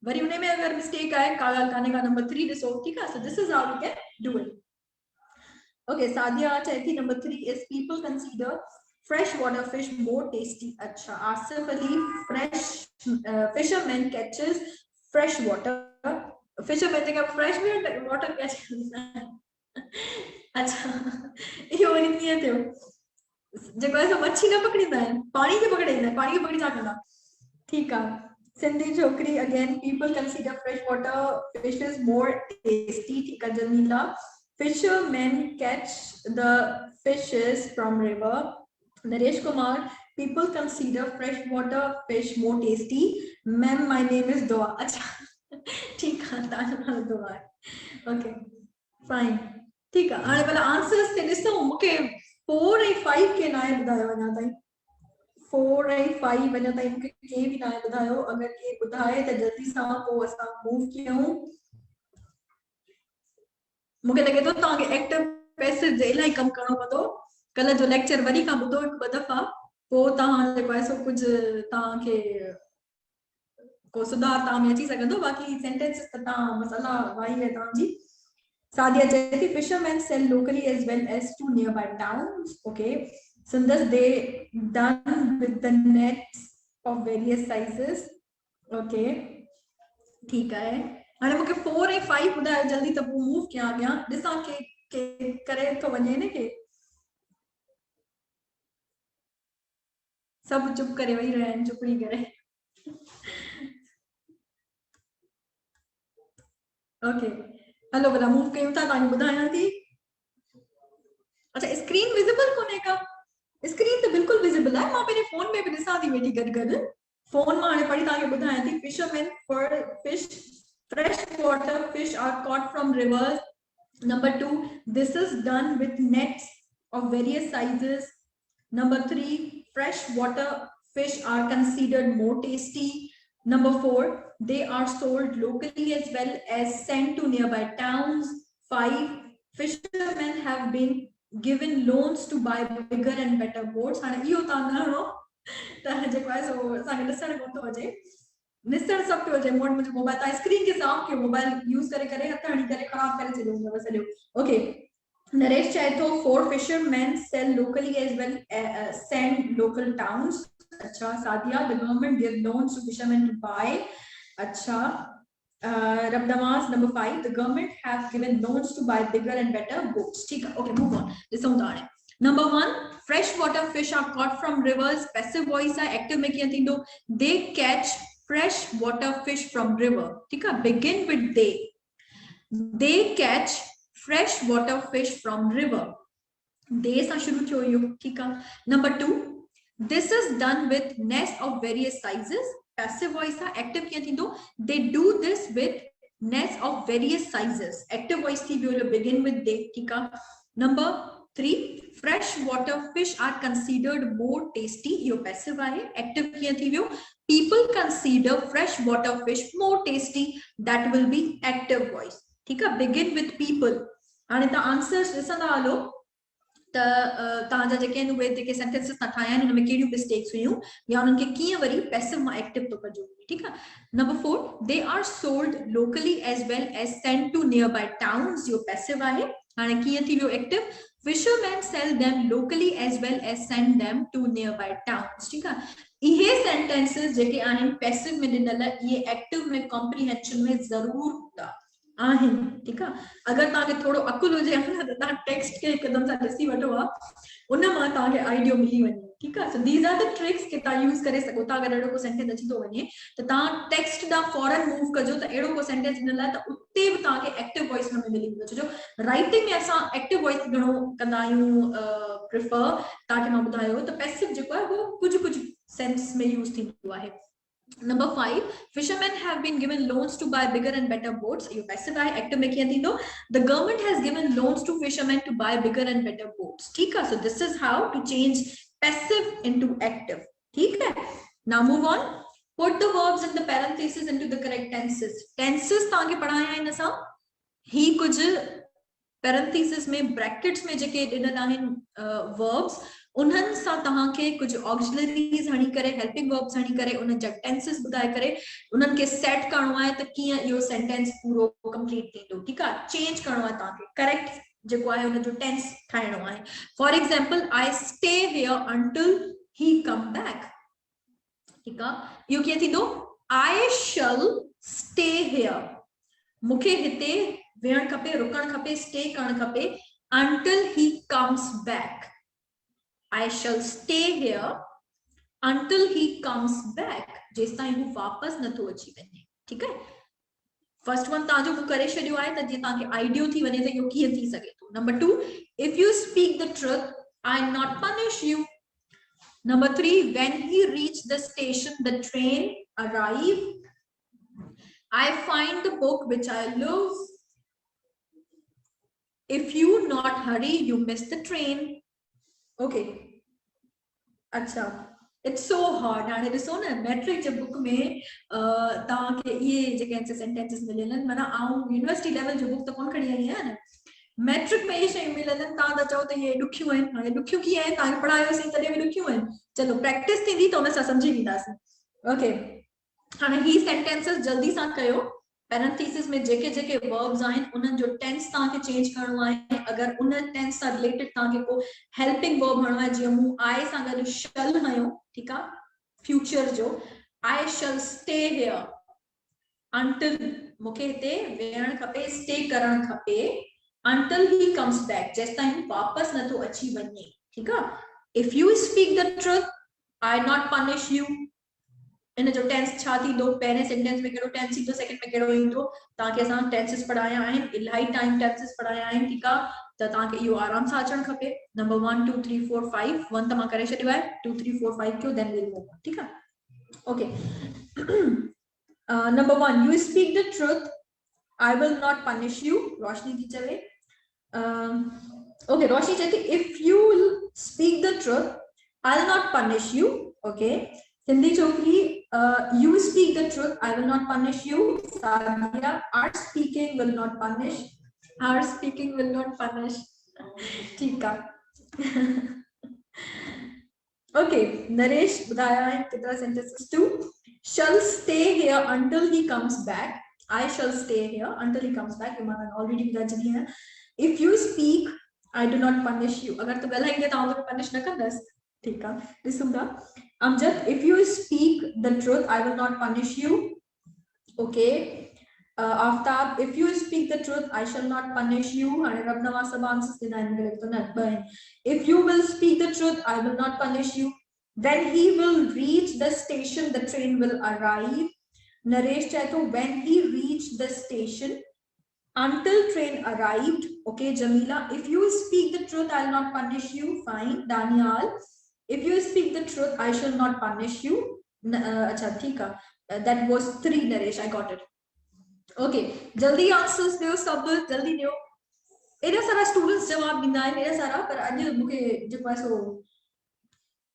वरी उन में अगरि मिस्टेक आहे का ॻाल्हि कान्हे का. नंबर 3 ॾिसो, ठीकु आहे. So this is how you can do it. Okay, Sadia चए थी number 3 is people consider freshwater fish more tasty. अच्छा, Asif Ali, fresh fisherman catches freshwater fisherman जेका fresh water catch अच्छा, इहो वरी कीअं थियो, जेको आहे मच्छी न पकड़ींदा आहिनि, पाणी खे पकड़ींदा आहिनि, पाणी खे पकड़ी छा कंदा. ठीकु आहे. सिंधी छोकरी again, people consider freshwater fishes more tasty. ठीकु आहे. Jamila, fishermen catch the fishes from river. Naresh Kumar, people consider freshwater fish more tasty. Ma'am, my name is Doa. अच्छा, ठीक है, ताजा Doa. Okay, fine. ठीक है. हाणे भला आंसर्स ते ॾिसो, मूंखे 4 ऐं 5 के नाहे ॿुधायो अञा ताईं. 4 ऐं 5 अञा ताईं मूंखे के बि नाहे ॿुधायो. अगरि के ॿुधाए त जल्दी सां पोइ असां मूव कयूं. मूंखे लॻे थो तव्हांखे एक्टिव पैसिव जे इलाही कमु करणो पवंदो. कल जो लेक्चर वरी खां ॿुधो हिकु ॿ दफ़ा, पोइ तव्हां जेको आहे सो कुझु तव्हांखे को सुधार तव्हां में अची सघंदो. बाक़ी सेंटेंसिस त तव्हां मसाला वाई आहे तव्हांजी. सादिया चए थी fishermen sell locally as well as to nearby towns. Okay, Sundas, they done with the nets of various sizes. Okay, ठीक है. हाणे मूंखे 4 ऐं 5 ॿुधायो जल्दी, त पोइ मूव कयां अॻियां. ॾिसां के करे थो वञे न, के सब चुप करे वही रहे हैं, चुप नहीं करे. ओके, हलो भला मूव कयूं था, तव्हांखे ॿुधायां थी. अच्छा, स्क्रीन विजिबल कोन्हे का? स्क्रीन तो बिल्कुल विजिबल है. मां पंहिंजे फोन में भी ॾिसां थी वेठी गॾु फोन मां हाणे पढ़ी तव्हांखे ॿुधायां थी. fishermen for fish, freshwater fish are caught from rivers. Number 2, this is done with nets of various sizes. Number 3, freshwater fish are considered more tasty. Number 4, they are sold locally as well as sent to nearby towns. 5, fishermen have been given loans to buy bigger and better boats. हाणे इहो तव्हां घणो त जेको आहे सो असांखे ॾिसण कोन थो अचे, ॾिसण सभु पियो अचे. मूं वटि मुंहिंजो मोबाइल, तव्हां स्क्रीन खे साफ़ कयो, मोबाइल यूज़ करे करे हथ हणी करे ख़राब करे छॾियो हूंदव सॼो. Okay, Naresh Chaito, 4 fishermen sell locally as well as send local towns. Acha. Sadia, the government give loans to fishermen to buy. Acha. Rabdamas, number 5, the government have given loans to buy bigger and better boats. Okay, move on. Number 1, freshwater fish are caught from rivers. Passive voice are active में किया थी दो. They catch freshwater fish from river. ठीक है, begin with they. They catch freshwater fish from river. They सां शुरू थियो यो. ठीक है. Number 2, this is done with nets of various sizes. Passive voice are active किया थी दो. They do this with nets of various sizes. Active voice थी भी begin with they. ठीक है. Number 3 fresh water fish are considered more tasty. Yo passive आहे. Active कीअं थी वियो? People consider fresh water fish more tasty. That will be active voice. ठीक है. Begin with people. हाणे तव्हां आंसर्स ॾिसंदा हलो त तव्हांजा जेके आहिनि उहे जेके सेंटेंसेस तव्हां ठाहिया आहिनि हुन में कहिड़ियूं मिस्टेक्स हुयूं या उन्हनि खे कीअं वरी पैसिव मां एक्टिव थो कजो. ठीकु आहे. Number 4 they are sold locally as well as send to nearby towns. इहो पैसिव आहे. हाणे कीअं थी वियो active? Fishermen sell them locally as well as send them to nearby towns. ठीक है. इहे सेंटेंसेस जेके आहिनि पैसिव में ॾिनल इहे एक्टिव में कॉम्प्रिहेंशन में ज़रूर हूंदा आहिनि. ठीकु आहे. अगरि तव्हांखे थोरो अकुल हुजे न त तव्हां टेक्स्ट खे हिकदमि सां ॾिसी वठो आहे उन मां तव्हांखे आइडियो मिली वञे. ठीकु आहे. So these are the tricks के तव्हां यूज़ करे सघो था. अगरि अहिड़ो को सेंटेंस अची थो वञे त तव्हां टेक्स्ट ॾांहुं फॉरन मूव कजो त अहिड़ो को सेंटेंस ॾिनल आहे त उते बि तव्हांखे एक्टिव वॉइस में मिली वेंदो. छो जो राइटिंग में असां एक्टिव वॉइस घणो कंदा आहियूं प्रिफर. तव्हांखे मां ॿुधायो त पैसिव जेको आहे उहो कुझु कुझु सेंस में यूज़ थींदो आहे. Number 5, fishermen have been given loans to buy bigger and better boats. You passive है. Active में क्या थी दो? The government has given loans to fishermen to buy bigger and better boats. ठीक है. So this is how to change passive into active. ठीक है. Now move on. Put the verbs in the parentheses into the correct tenses. Tenses तांगे पढ़ाया है ना सा? ही कुछ parentheses में brackets में जेके ॾिनल आहिनि verbs उन्हनि सां तव्हांखे कुझु ऑक्सिलरीज हणी करे हेल्पिंग वर्ब्स हणी करे उन जा टेंसेस ॿुधाए करे उन्हनि खे सेट करणो आहे त कीअं इहो सेंटेंस पूरो कंप्लीट थींदो. ठीकु आहे. चेंज करणो आहे तव्हांखे. करेक्ट जेको आहे उन जो टेंस ठाहिणो आहे. For example I stay here until he come back. ठीकु आहे. इहो कीअं थींदो? आई शल स्टे हियर. मूंखे हिते वेहणु खपे, रुकणु खपे, स्टे करणु खपे until he comes back. I shall stay here until he comes back. जेस ताईं हू वापस नथो अची वञे. ठीकु आहे. फर्स्ट वन तव्हांजो मूं करे छॾियो आहे त जीअं तव्हांखे आइडियो थी वञे त इहो कीअं थी सघे थो. Number 2 if you speak the truth I not punish you. Number 3 when he reached the station the train arrived. I find the book which I love. If you not hurry you miss the train. Okay. अच्छा. It's so hard. हाणे ॾिसो न matric जे book में तव्हांखे इहे जेके आहिनि sentences मिलियल आहिनि. माना आउं यूनिवर्सिटी लेवल जो बुक त कोन खणी आई आहियां न. मैट्रिक में इहे शयूं मिलियल आहिनि. तव्हां त चओ त इहे ॾुखियूं आहिनि. हाणे ॾुखियूं कीअं आहिनि? तव्हांखे पढ़ायोसीं तॾहिं बि ॾुखियूं आहिनि. चलो प्रैक्टिस थींदी त हुन सां सम्झी वेंदासीं. ओके. हाणे ही सेंटेंसेस जल्दी सां कयो. पैरेंथेसिस में जेके जेके वर्ब्स आहिनि उन्हनि जो टेंस तव्हांखे चेंज करणो आहे. अगरि उन टेंस सां रिलेटेड तव्हांखे को हेल्पिंग वर्ब हणणो आहे जीअं मूं आई सां गॾु शल हयो. ठीकु आहे. फ्यूचर जो आई शल स्टे हियर अंटिल मूंखे हिते वेहणु खपे, स्टे करणु खपे until he comes back. जेस ताईं वापस नथो अची वञे. ठीकु आहे. if you speak the truth I not punish you. इन जो टेंस छा थींदो? पहिरें सेंटेंस में कहिड़ो टेंस ईंदो, सेकंड में कहिड़ो ईंदो? तव्हांखे असां टेंसेस पढ़ाया आहिनि. इलाही टाइम टेंसेस पढ़ाया आहिनि. ठीकु आहे. त तव्हांखे इहो आराम सां अचणु खपे. नंबर 1 2 3 4 5 1 त मां करे छॾियो आहे. 2 3 4 5 कयो देन विल मूव ऑन. ठीकु आहे. Okay. Number 1 you speak the truth I will not punish you. रोशनी थी चवे. Okay, रोशनी चवे if you speak the truth I'll not punish you. Okay. Sindhi Chokri, you speak the truth, I will not punish you. Sadia, our speaking will not punish. Our speaking will not punish. Tika. Okay, Naresh, budaya hai kitna sentences too. Shall stay here until he comes back. I shall stay here until he comes back. You might already bata chali hai. If you speak, I do not punish you. Agar tu galaenge to aur punish na karnas. ठीक है. ॾिसूंगा. Amjad, if you speak the truth, I will not punish you. Okay. Aftab, if you speak the truth, I shall not punish you. हाणे रब नवाज सब answers देना है तो न बहन. If you will speak the truth, I will not punish you. When he will reach the station, the train will arrive. Naresh चाहे when he reached the station, until train arrived. Okay, Jamila, if you speak the truth, I will not punish you. Fine. Daniel, if you speak the truth, I shall not punish you. Acha, thika. That was 3, Naresh. I got it. Okay. Jaldi answers do, sab jaldi do. एडा सारा students जवाब ॾींदा आहिनि एडा सारा, पर अॼु मूंखे जेको आहे सो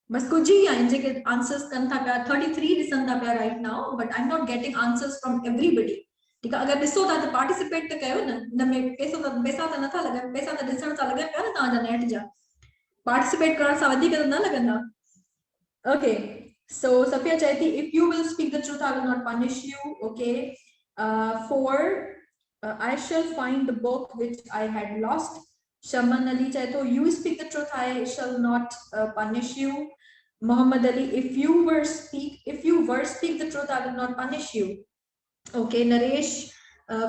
बस कुछ ही आहिनि जेके आंसर्स कनि था पिया 33 ॾिसनि था पिया right now, but I am not getting answers from everybody. ठीक है, अगर ॾिसो था त पार्टिसिपेट त कयो न, हिन में पैसा त नथा लॻनि, पैसा त ॾिसण सां लॻनि पिया न तव्हांजा नेट जा, पार्टिसिपेट करण सां वधीक त न लॻंदा। ओके, so Safia चए थी if you will speak the truth I will not punish you. Okay, 4 I shall find the book which I had lost. Shaman Ali चहे तो you speak the truth I shall not punish you. Muhammad Ali, if you were speak the truth I will not punish you. Okay, Naresh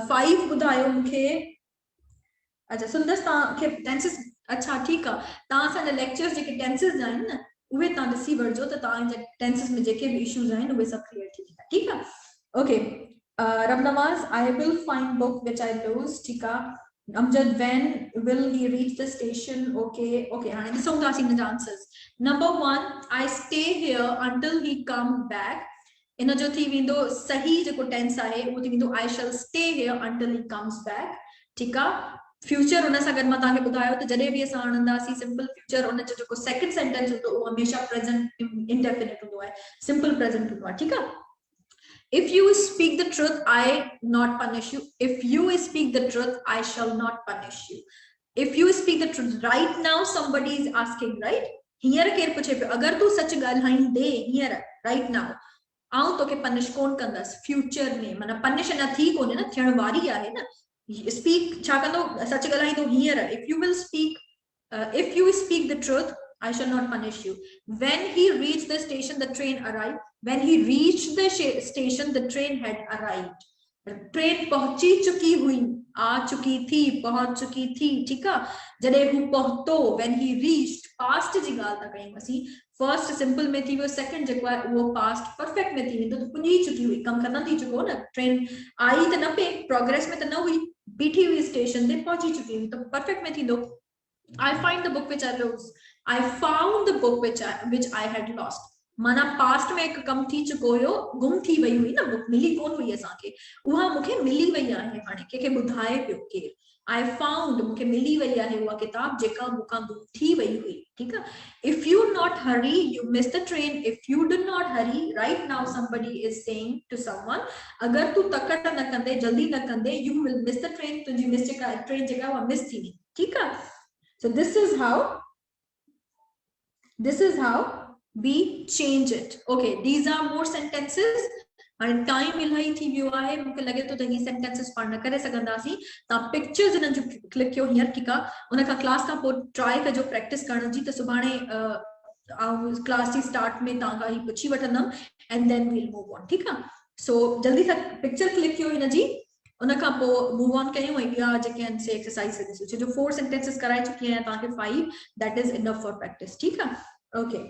5 ॿुधायो मूंखे। अच्छा सुंदर तव्हांखे tenses, अच्छा ठीक आहे, तव्हां असांजा लेक्चर्स जेके टेंसेस आहिनि न उहे तव्हां ॾिसी वठिजो त तव्हांजे टेंसेस में जेके बि इश्यूज आहिनि उहे सभु क्लियर थी वेंदा। ठीक आहे, okay. Rab Nawaz, I will find book which I lose. ठीक आहे। Amjad, when will he reach the station? Okay, okay, हाणे ॾिसूं था असीं हिनजा answers. Number 1, I stay here until he comes back। इन जो थी वेंदो सही जेको टेंस आहे उहो थी वेंदो I shall stay here until he comes back। ठीक आहे। फ्यूचर उन सां गॾु मां तव्हांखे ॿुधायो त जॾहिं बि असां आणंदासीं सिंपल फ्यूचर, उन जो जेको सेकंड सेंटेंस हूंदो उहो हमेशह प्रेजेंट इंडेफिनिट हूंदो आहे, सिंपल प्रेजेंट हूंदो आहे। ठीक आहे। If you speak the truth, I not punish you. If you speak the truth, I shall not punish you. If you speak the truth, right now somebody is asking, right? Here केर पुछे पियो अगर तू सच ॻाल्हाईंदे here right now आऊं तोखे punish कोन कंदसि future में, माना पनिश अञा थी कोन्हे न, थियण वारी आहे न। स्पीक छा कंदो, सच ॻाल्हाईंदो here। if you speak the truth I shall not punish you. When he reached the station the train arrived। when he reached the station the train had arrived। Train पहुंची चुकी हुई, आ चुकी थी, पहुंच चुकी थी। ठीक है, जॾहिं हू पहुतो when he reached, पास्ट जी ॻाल्हि था कयूं असीं। फर्स्ट सिंपल में थी वियो, सेकंड जेको आहे उहो पास्ट परफेक्ट में थी वेंदो त पुॼी चुकी हुई, कम खत्म थी चुको न, ट्रेन आई त न पे, प्रोग्रेस में त न हुई, बीठी हुई स्टेशन ते, पहुंची चुकी हुई, तो परफेक्ट में थींदो I find the book which I lost। I found the book which I had lost। माना पास्ट में एक कम थी चुको हुयो, गुम थी वई हुई न बुक, मिली कोन हुई असांखे, उहा मूंखे मिली वई आहे हाणे, कंहिंखे ॿुधाए पियो केर। I found, मूंखे मिली वई आहे उहा किताब जेका मूंखां गुम थी वई हुई। ठीक आहे। If you not hurry you miss the train। If you do not hurry right now somebody is saying to someone, अगर तू तकड़ न कंदे, जल्दी न कंदे, you will miss the train, तुंहिंजी मिस जेका ट्रेन जेका उहा मिस थी वेंदी। ठीक आहे। So this is how we change it। okay, these are more sentences। and time इलाही थी वियो आहे, मूंखे लगे तो ही sentences पाण न करे सघंदासीं। तव्हां पिक्चर्स इन्हनि जो क्लिक कयो हींअर। ठीक आहे, उन खां क्लास खां पोइ ट्राई कजो प्रैक्टिस करण जी, त सुभाणे क्लास जी स्टार्ट में तव्हां खां ही पुछी वठंदमि and then we'll move on. ठीक आहे, सो जल्दी सां पिक्चर क्लिक कयो हिन जी, उन खां पोइ मूव ऑन कयूं। ऐं ॿिया जेके आहिनि से एक्सरसाइज जो 4 सेंटेंसेस कराए चुकी आहियां तव्हांखे 5, that is enough for practice. ठीक आहे। ओके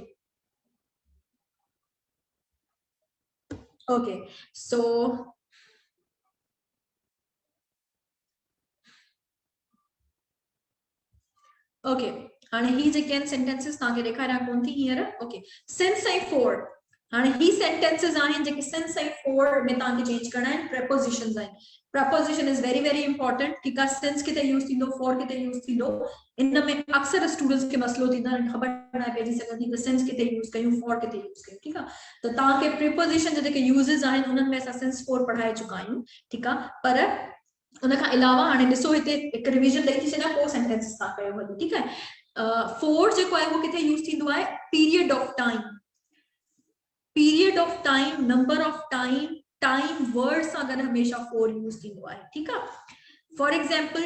ओके, सो ओके, हाणे ही जेके आहिनि सेंटेंसेस तव्हांखे ॾेखारियां कोन थी हींअर। ओके, सिंस ऐं फॉर, हाणे ही सेंटेंसेस आहिनि जेके सिंस ऐं फॉर में तव्हांखे चेंज करणा आहिनि, प्रेपोजिशंस आहिनि। Preposition is very very important. ठीक आहे, सिंस किथे यूज थींदो, फॉर किथे यूज थींदो, इन में अक्सर स्टूडेंट्स खे मसलो थींदो आहे, ख़बर न पइजी सघंदी त सिंस किथे यूज कयूं, फॉर किथे यूज कयूं। ठीक आहे, त तव्हांखे प्रीपोजिशन जे जेके यूज़ेस आहिनि उन्हनि में असां सिंस फॉर पढ़ाए चुका आहियूं। ठीक आहे, पर उन खां अलावा हाणे ॾिसो हिते हिकु रिवीजन ॾेई थी छॾियां, 4 सेंटेंसेस तव्हां कयो वञो। ठीक आहे, फॉर जेको आहे उहो किथे यूज थींदो आहे, period of time, period of time, number of time, time word सां गॾु हमेशा फॉर यूज थींदो आहे। ठीक आहे, for example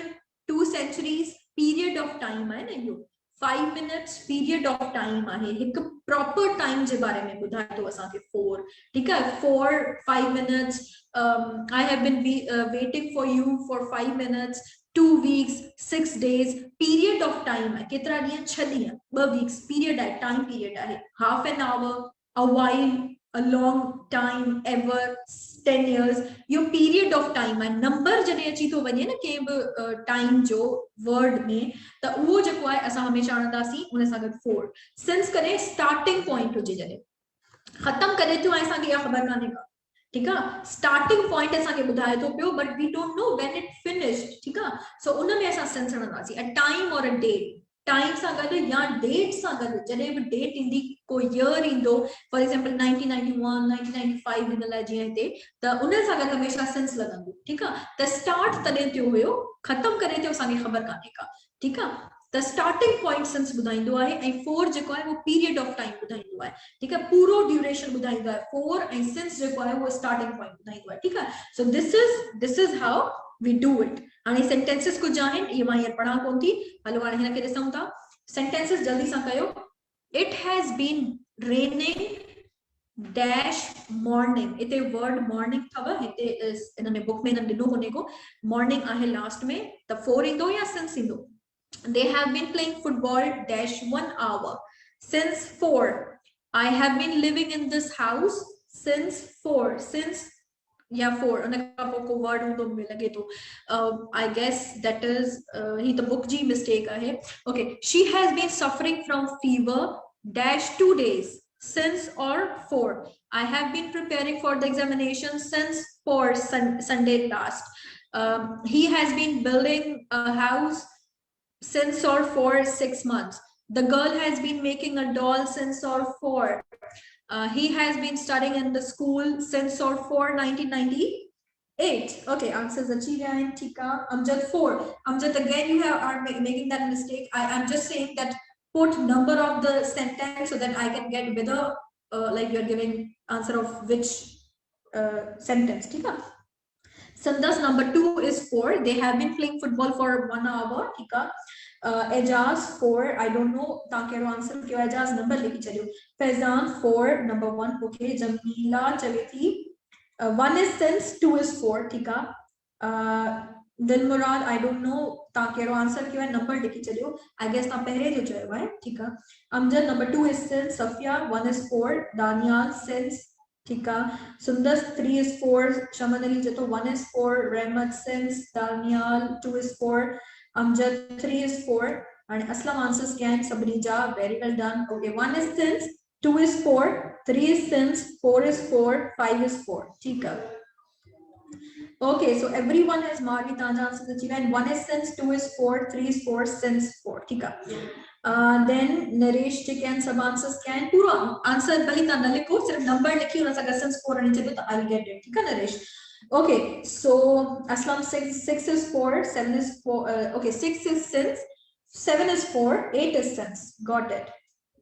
2 centuries period of time आहे न इहो, 5 minutes पीरियड ऑफ टाइम आहे, हिकु प्रॉपर टाइम जे बारे में ॿुधाए थो असांखे फॉर। ठीक आहे, for 5 minutes, I have been waiting for you for 5 minutes, 2 weeks, 6 days, period of time आहे, केतिरा ॾींहं, 6 ॾींहं, 2 weeks, पीरियड आहे, टाइम पीरियड आहे। Half an hour, a while, a long time, ever, 10 years, yo period of time आहे। Number जॾहिं अची थो वञे न कंहिं बि टाइम जो वर्ड में, त उहो जेको आहे असां हमेशह आणंदासीं उन सां गॾु फॉर। सिंस करे स्टार्टिंग पॉइंट हुजे, जॾहिं ख़तम करे थियो आहे असांखे इहा ख़बर कान्हे का। ठीक आहे, स्टार्टिंग पॉइंट असांखे ॿुधाए थो पियो, but we don't know when it finished. ठीक आहे सो उन में असां सेंस हणंदासीं अ टाइम और अ डेट टाइम सां गॾु या डेट सां गॾु जॾहिं बि डेट ईंदी को ईयर ईंदो फॉर एग्जांपल 1991 1995 हिन लाइ जीअं हिते त उन सां गॾु हमेशह सेंस लॻंदो ठीकु आहे त स्टार्ट तॾहिं थियो हुयो ख़तमु करे थियो असांखे ख़बर कान्हे का ठीकु आहे त स्टार्टिंग पॉइंट सेंस ॿुधाईंदो आहे ऐं फोर जेको आहे उहो पीरियड ऑफ टाइम ॿुधाईंदो आहे ठीकु आहे पूरो ड्यूरेशन ॿुधाईंदो आहे फोर ऐं सेंस जेको आहे उहो स्टार्टिंग पॉइंट ॿुधाईंदो आहे ठीकु आहे so this is how we do it हाणे सेंटेंसेस कुझु आहिनि इहे मां हींअर पढ़ां कोन थी हलो हाणे हिनखे ॾिसूं था सेंटेंसेस जल्दी सां कयो it has been raining dash morning इते वर्ड मॉर्निंग अथव हिते इन में बुक में हिन ॾिनो कोन्हे को मॉर्निंग आहे लास्ट में त फोर ईंदो या सेंस ईंदो They have been playing football dash 1 hour since 4. I have been living in this house since 4. Since yeah 4. उनका को word तो मिल लगे तो I guess that is ही तो book जी mistake है. Okay, she has been suffering from fever dash 2 days since or 4. I have been preparing for the examination since 4 Sunday last. He has been building a house since or for 6 months. The girl has been making a doll since or for. He has been studying in the school since or for 1998. Okay, answers achieved and Tika. Amjad 4. Amjad, again you are making that mistake. I am just saying that put number of the sentence so that I can get whether like you're giving answer of which sentence. Tika. Sandas number 2 is 4. They have been playing football for 1 hour. Tika. Ejaz 4. I don't know. Tankero answer kyo Ejaz number likhi chaliyo. Faizan 4. Number 1. Okay. Jamila Chavethi. 1 is since. 2 is 4. Tika. Dilmurad I don't know. Tankero answer kyo number likhi chaliyo. I guess ta pehle jo chayo hai. Tika. Amjad number 2 is since. Safia 1 is 4. Daniel since. Tika. Sundas 3 is 4. Shaman Ali Jato 1 is 4. Rahmat since. Daniel 2 is 4. Amjad 3 is 4. And Aslam answers can. Sabrija very well done. Okay, 1 is since. 2 is 4. 3 is since. 4 is 4. 5 is 4. Tika. Okay, so everyone has marked the answers achieved and 1 is since, 2 is 4, 3 is 4, since 4. Tika. Then Naresh can sub answers can pura answer balita naliko sirf number likhi una saga since 4 and chahiye to I'll get it. Tika Naresh. Okay, so Aslam 6 is 4, 7 is 4. Okay, 6 is since, 7 is 4, 8 is since. Got it.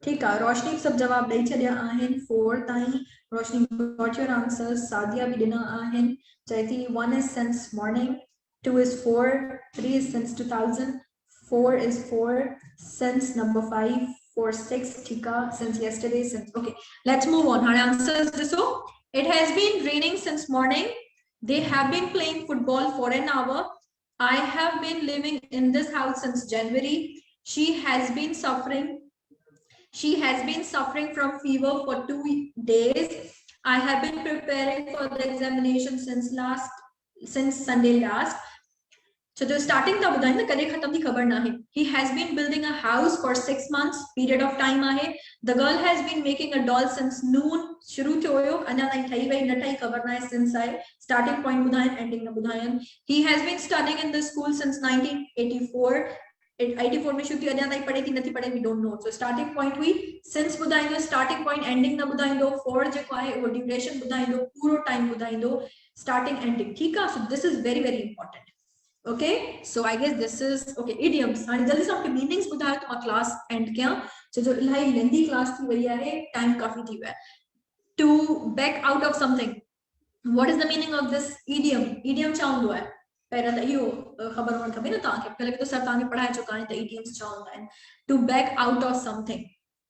ठीक है रोशनी सब जवाब दे छलिया आहिन 4 ताई रोशनी got your answers Sadia भी ॾिना आहिन चैती 1 is since morning 2 is 4 3 is since 2000 4 is 4 since number 5 4 6 ठीक है since yesterday since okay let's move on हाणे answers ॾिसो it has been raining since morning they have been playing football for an hour I have been living in this house since January she has been suffering from fever for 2 days. I have been preparing for the examination since Sunday last. So the starting ta budai na kade khatam di khabar na hai. He has been building a house for 6 months period of time hai. The girl has been making a doll since noon. Shuru thoyo anya nai thai vai na thai khabar na hai since hai. Starting point budayan ending na budayan. He has been studying in the school since 1984. 84 में छुट्टी अञा ताईं पढ़े थी नथी पढ़े we don't know so starting point हुई since ॿुधाईंदो starting point ending न ॿुधाईंदो for जेको आहे उहो duration ॿुधाईंदो पूरो time ॿुधाईंदो starting ending ठीक आहे so this is very very important okay so I guess this is okay idioms हाणे जल्दी सां meanings ॿुधायो त मां class end कयां छो जो इलाही lengthy class थी वई आहे time काफी थी वियो आहे to back out of something what is the meaning of this idiom छा हूंदो आहे पहला त इहो ख़बर हुअणु खपे न तव्हांखे पहले तो सर तव्हांखे पढ़ाए चुका आहिनि त idioms छा हूंदा आहिनि to back out of something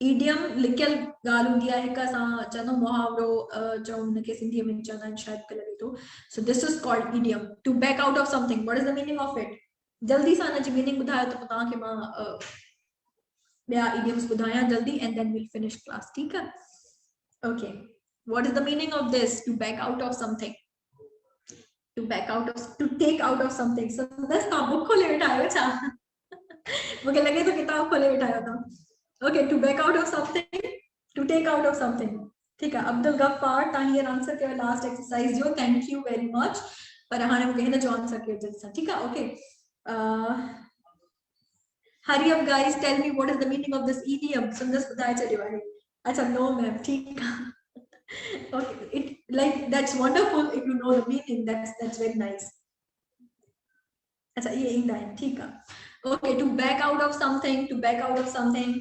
idiom लिखियल ॻाल्हि हूंदी आहे हिक असां चवंदो मुहावरो चऊं हुनखे सिंधीअ में चवंदा आहिनि शायदि मूंखे लॻे थो so this is called idiom to back out of something what is the meaning of it जल्दी सां हिनजी मीनिंग ॿुधायो त तव्हांखे मां ॿिया idioms ॿुधायां जल्दी and then we'll finish class ठीकु आहे okay what is the meaning of this to back out of something to take out of something so that's the book khole bithayo cha mujhe lage to kitab khole bithayo tha okay to back out of something to take out of something theek hai Abdul Ghaffar ta here answer ke last exercise jo thank you very much par hane mujhe na jo answer ke jaldi sa theek hai okay hurry up guys, tell me what is the meaning of this idiom. Sundas बताया चलिए वाले. अच्छा, no ma'am, ठीक है. Okay, it like that's wonderful if you know the meaning. That's very nice. अच्छा, ये इंदा है, ठीक है. Okay, to back out of something, to back out of something.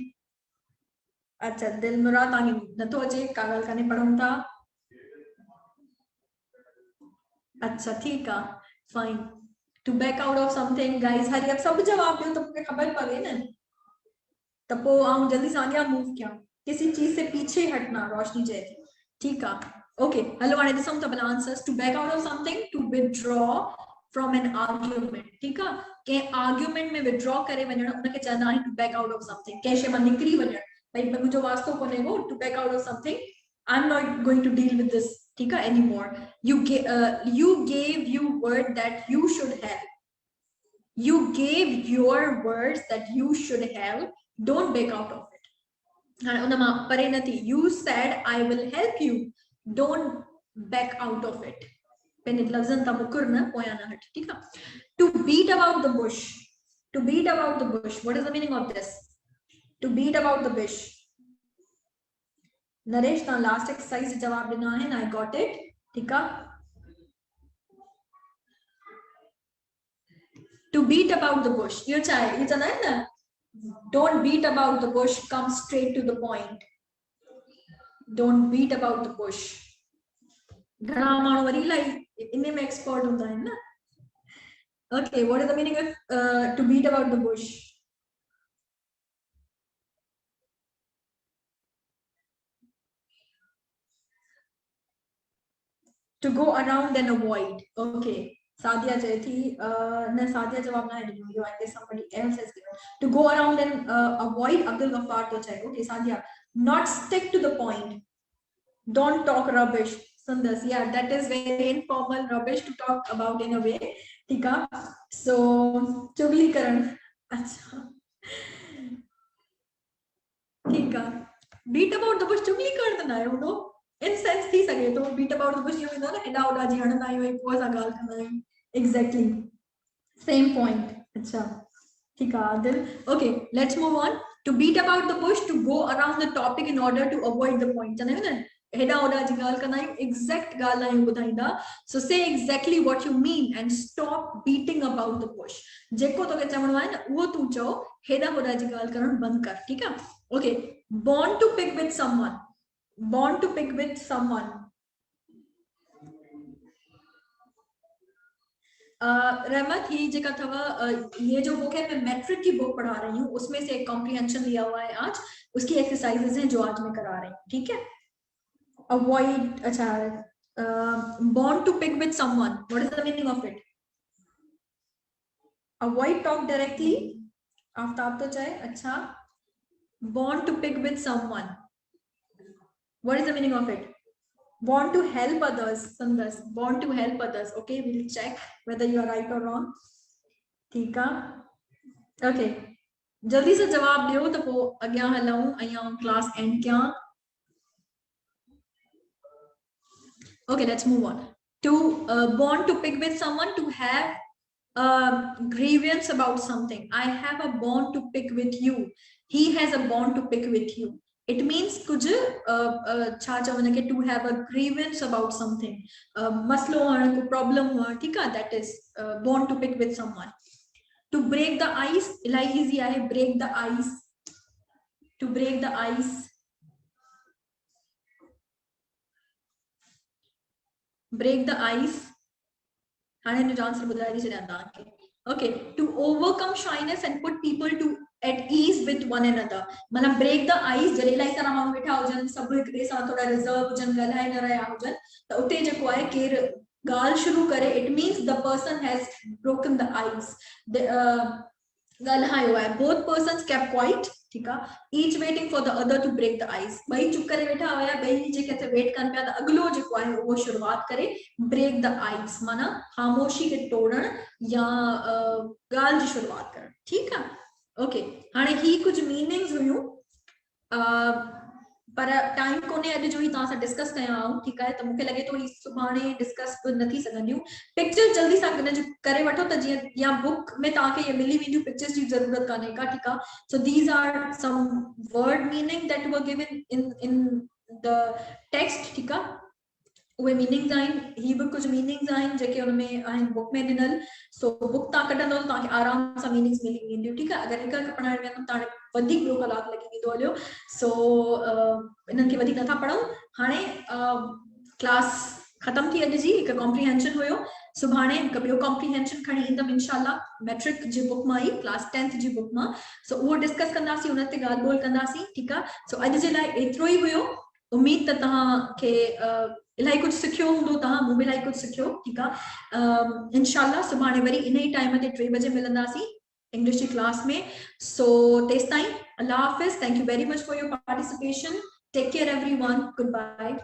अच्छा, दिल मुरा तांगी न तो अजे कागल करने पड़ूं था. अच्छा, ठीक है, fine. To back out of something, guys, hurry up. सब जवाब दो तो मुझे खबर पड़े ना. तपो आऊं जल्दी से आगे मूव किया. किसी चीज से पीछे हटना, रोशनी जैसी. ठीक है. Okay, hello, and this is some answers. To back out of something, to withdraw from an argument. ठीक है. के argument में withdraw करे वजन उनके चलना है to back out of something. कैसे मन निकली वजन. भाई मैं मुझे वास्तव को नहीं वो to back out of something. I'm not going to deal with this. ठीक है anymore. You gave your word that you should have. You gave your words that you should have. Don't back out of it. You said I will help you. Don't back out of it. To beat about the bush. To beat about the bush. What is the meaning of this? To beat about the bush. Naresh, the last exercise jawab dena hai and I got it. Tika. To beat about the bush. You chai. Don't beat about the bush. Come straight to the point. Don't beat about the bush. Expert okay, what is the meaning of to beat about the bush? To go around and avoid. Okay. Sadia Jayati, Sadia jawab na hai, you, I guess somebody else has given. To go around and avoid Abdul Ghaffar to check. Okay, Sadia. Not stick to the point. Don't talk rubbish. Sundas, yeah, that is very informal rubbish to talk about in a way. Tika. So, chugli karan. Acha. Tika. Beat about the bush, chugli kar dena hai, you know. In sense थी सके तो beat about the bush you know ना हेडा उड़ा जी हड़ना यो एक वो सगाल करना है exactly same point. अच्छा ठीक है Adil. Okay, let's move on. To beat about the bush, to go around the topic in order to avoid the point. चने ना हेडा उड़ा जी गाल करना है exact गाल ना यो बुधाइंदा. So say exactly what you mean and stop beating about the bush. जेको तो के चमड़वा है ना वो तू चाहो हेडा उड़ा जी गाल करना बंद कर. ठीक है. Okay, born to pick with someone. Born to pick with someone. रहमत ही जेका थवा ये जो बुक है मैं मैट्रिक की बुक पढ़ा रही हूँ उसमें से एक कॉम्प्रिहेंशन लिया हुआ है आज. उसकी एक्सरसाइजेस हैं जो आज मैं करा रही हूँ. ठीक है. अवॉइड. अच्छा, born to pick with someone. What is the meaning of it? Avoid talk directly. Aftab तो चाहे. अच्छा, born to pick with someone. What is the meaning of it? Want to help others. Sundas, want to help others. Okay, we'll check whether you are right or wrong. ठीक है. Okay, जल्दी से जवाब दियो तो वो अग्या हलाऊं अया क्लास एंड क्या. Okay, let's move on. To want to pick with someone, to have a grievance about something. I have a bond to pick with you. He has a bond to pick with you. It means कुछ छाचा बना के to have a grievance about something. मसलो हुआ को problem हुआ. ठीक है. That is bond to pick with someone. To break the ice. Ilahi easy है. Break the ice. To break the ice. Break the ice. हाँ ने जो आंसर बताया जिसे जानता है. Okay, to overcome shyness and put people to at ease with one another. मतलब break the ice. जरेला इस तरह हम बैठा हो जन सब एक देश आना थोड़ा reserve जन गला है न रहा हो जन तो उतने जब कोई केर गाल शुरू करे. It means the person has broken the ice. The गल हाँ हुआ है. Both persons kept quiet. ठीक है. Each waiting for the other to break the ice. भाई चुप करे बैठा हुआ है. भाई नीचे कहते वेट कर पे तो अगलो जो कोई वो शुरुआत करे. Break the ice माना खामोशी के तोड़न या गाल जी शुरुआत कर. ठीक है. ओके, हाँ ही कुछ मीनिंग्स हुई पर टाइम कोने अॼु जो ही तव्हां सां डिस्कस कया आहियूं, ठीकु आहे, त मूंखे लॻे थो ही सुभाणे डिस्कस न थी सघंदियूं। पिक्चर जल्दी सां करे वठो त जीअं या बुक में तव्हांखे ये मिली वेंदियूं, पिक्चर्स जी ज़रूरत कान्हे का, ठीकु आहे। So these are some word meaning that were given in the text, ठीकु आहे। उहे मीनिंग्स आहिनि, ही बि कुझु मीनिंग्स आहिनि जेके हुन में आहिनि बुक में ॾिनल। सो बुक तव्हां कढंदो त तव्हांखे आराम सां मीनिंग्स मिली वेंदियूं, ठीकु आहे। अगरि हिकु हिकु पढ़ाइण वेंदुमि त हाणे वधीक 2 कलाक लॻी वेंदो हलियो। सो इन्हनि खे वधीक नथा पढ़ूं। हाणे क्लास ख़तम थी अॼु जी, हिकु कॉम्प्रीहेंशन हुयो। सुभाणे हिकु ॿियो कॉम्प्रीहेंशन खणी ईंदमि इंशाल्लाह, मैट्रिक जी बुक मां ई, क्लास 10th जी बुक मां। सो उहो डिस्कस कंदासीं, उन ते ॻाल्हि ॿोल कंदासीं, ठीकु आहे। सो अॼु जे लाइ एतिरो ई हुयो। उम्मीद त तव्हांखे इलाही कुझु सिखियो हूंदो, तव्हां मूं बि इलाही कुझु सिखियो, ठीकु आहे। इंशाल्लाह सुभाणे वरी इन ई टाइम ते 3 बजे मिलंदासीं इंग्लिश जी क्लास में। सो तेसि ताईं अल्लाह हाफ़िज़। Thank you very much for your participation. Take care everyone. Good bye.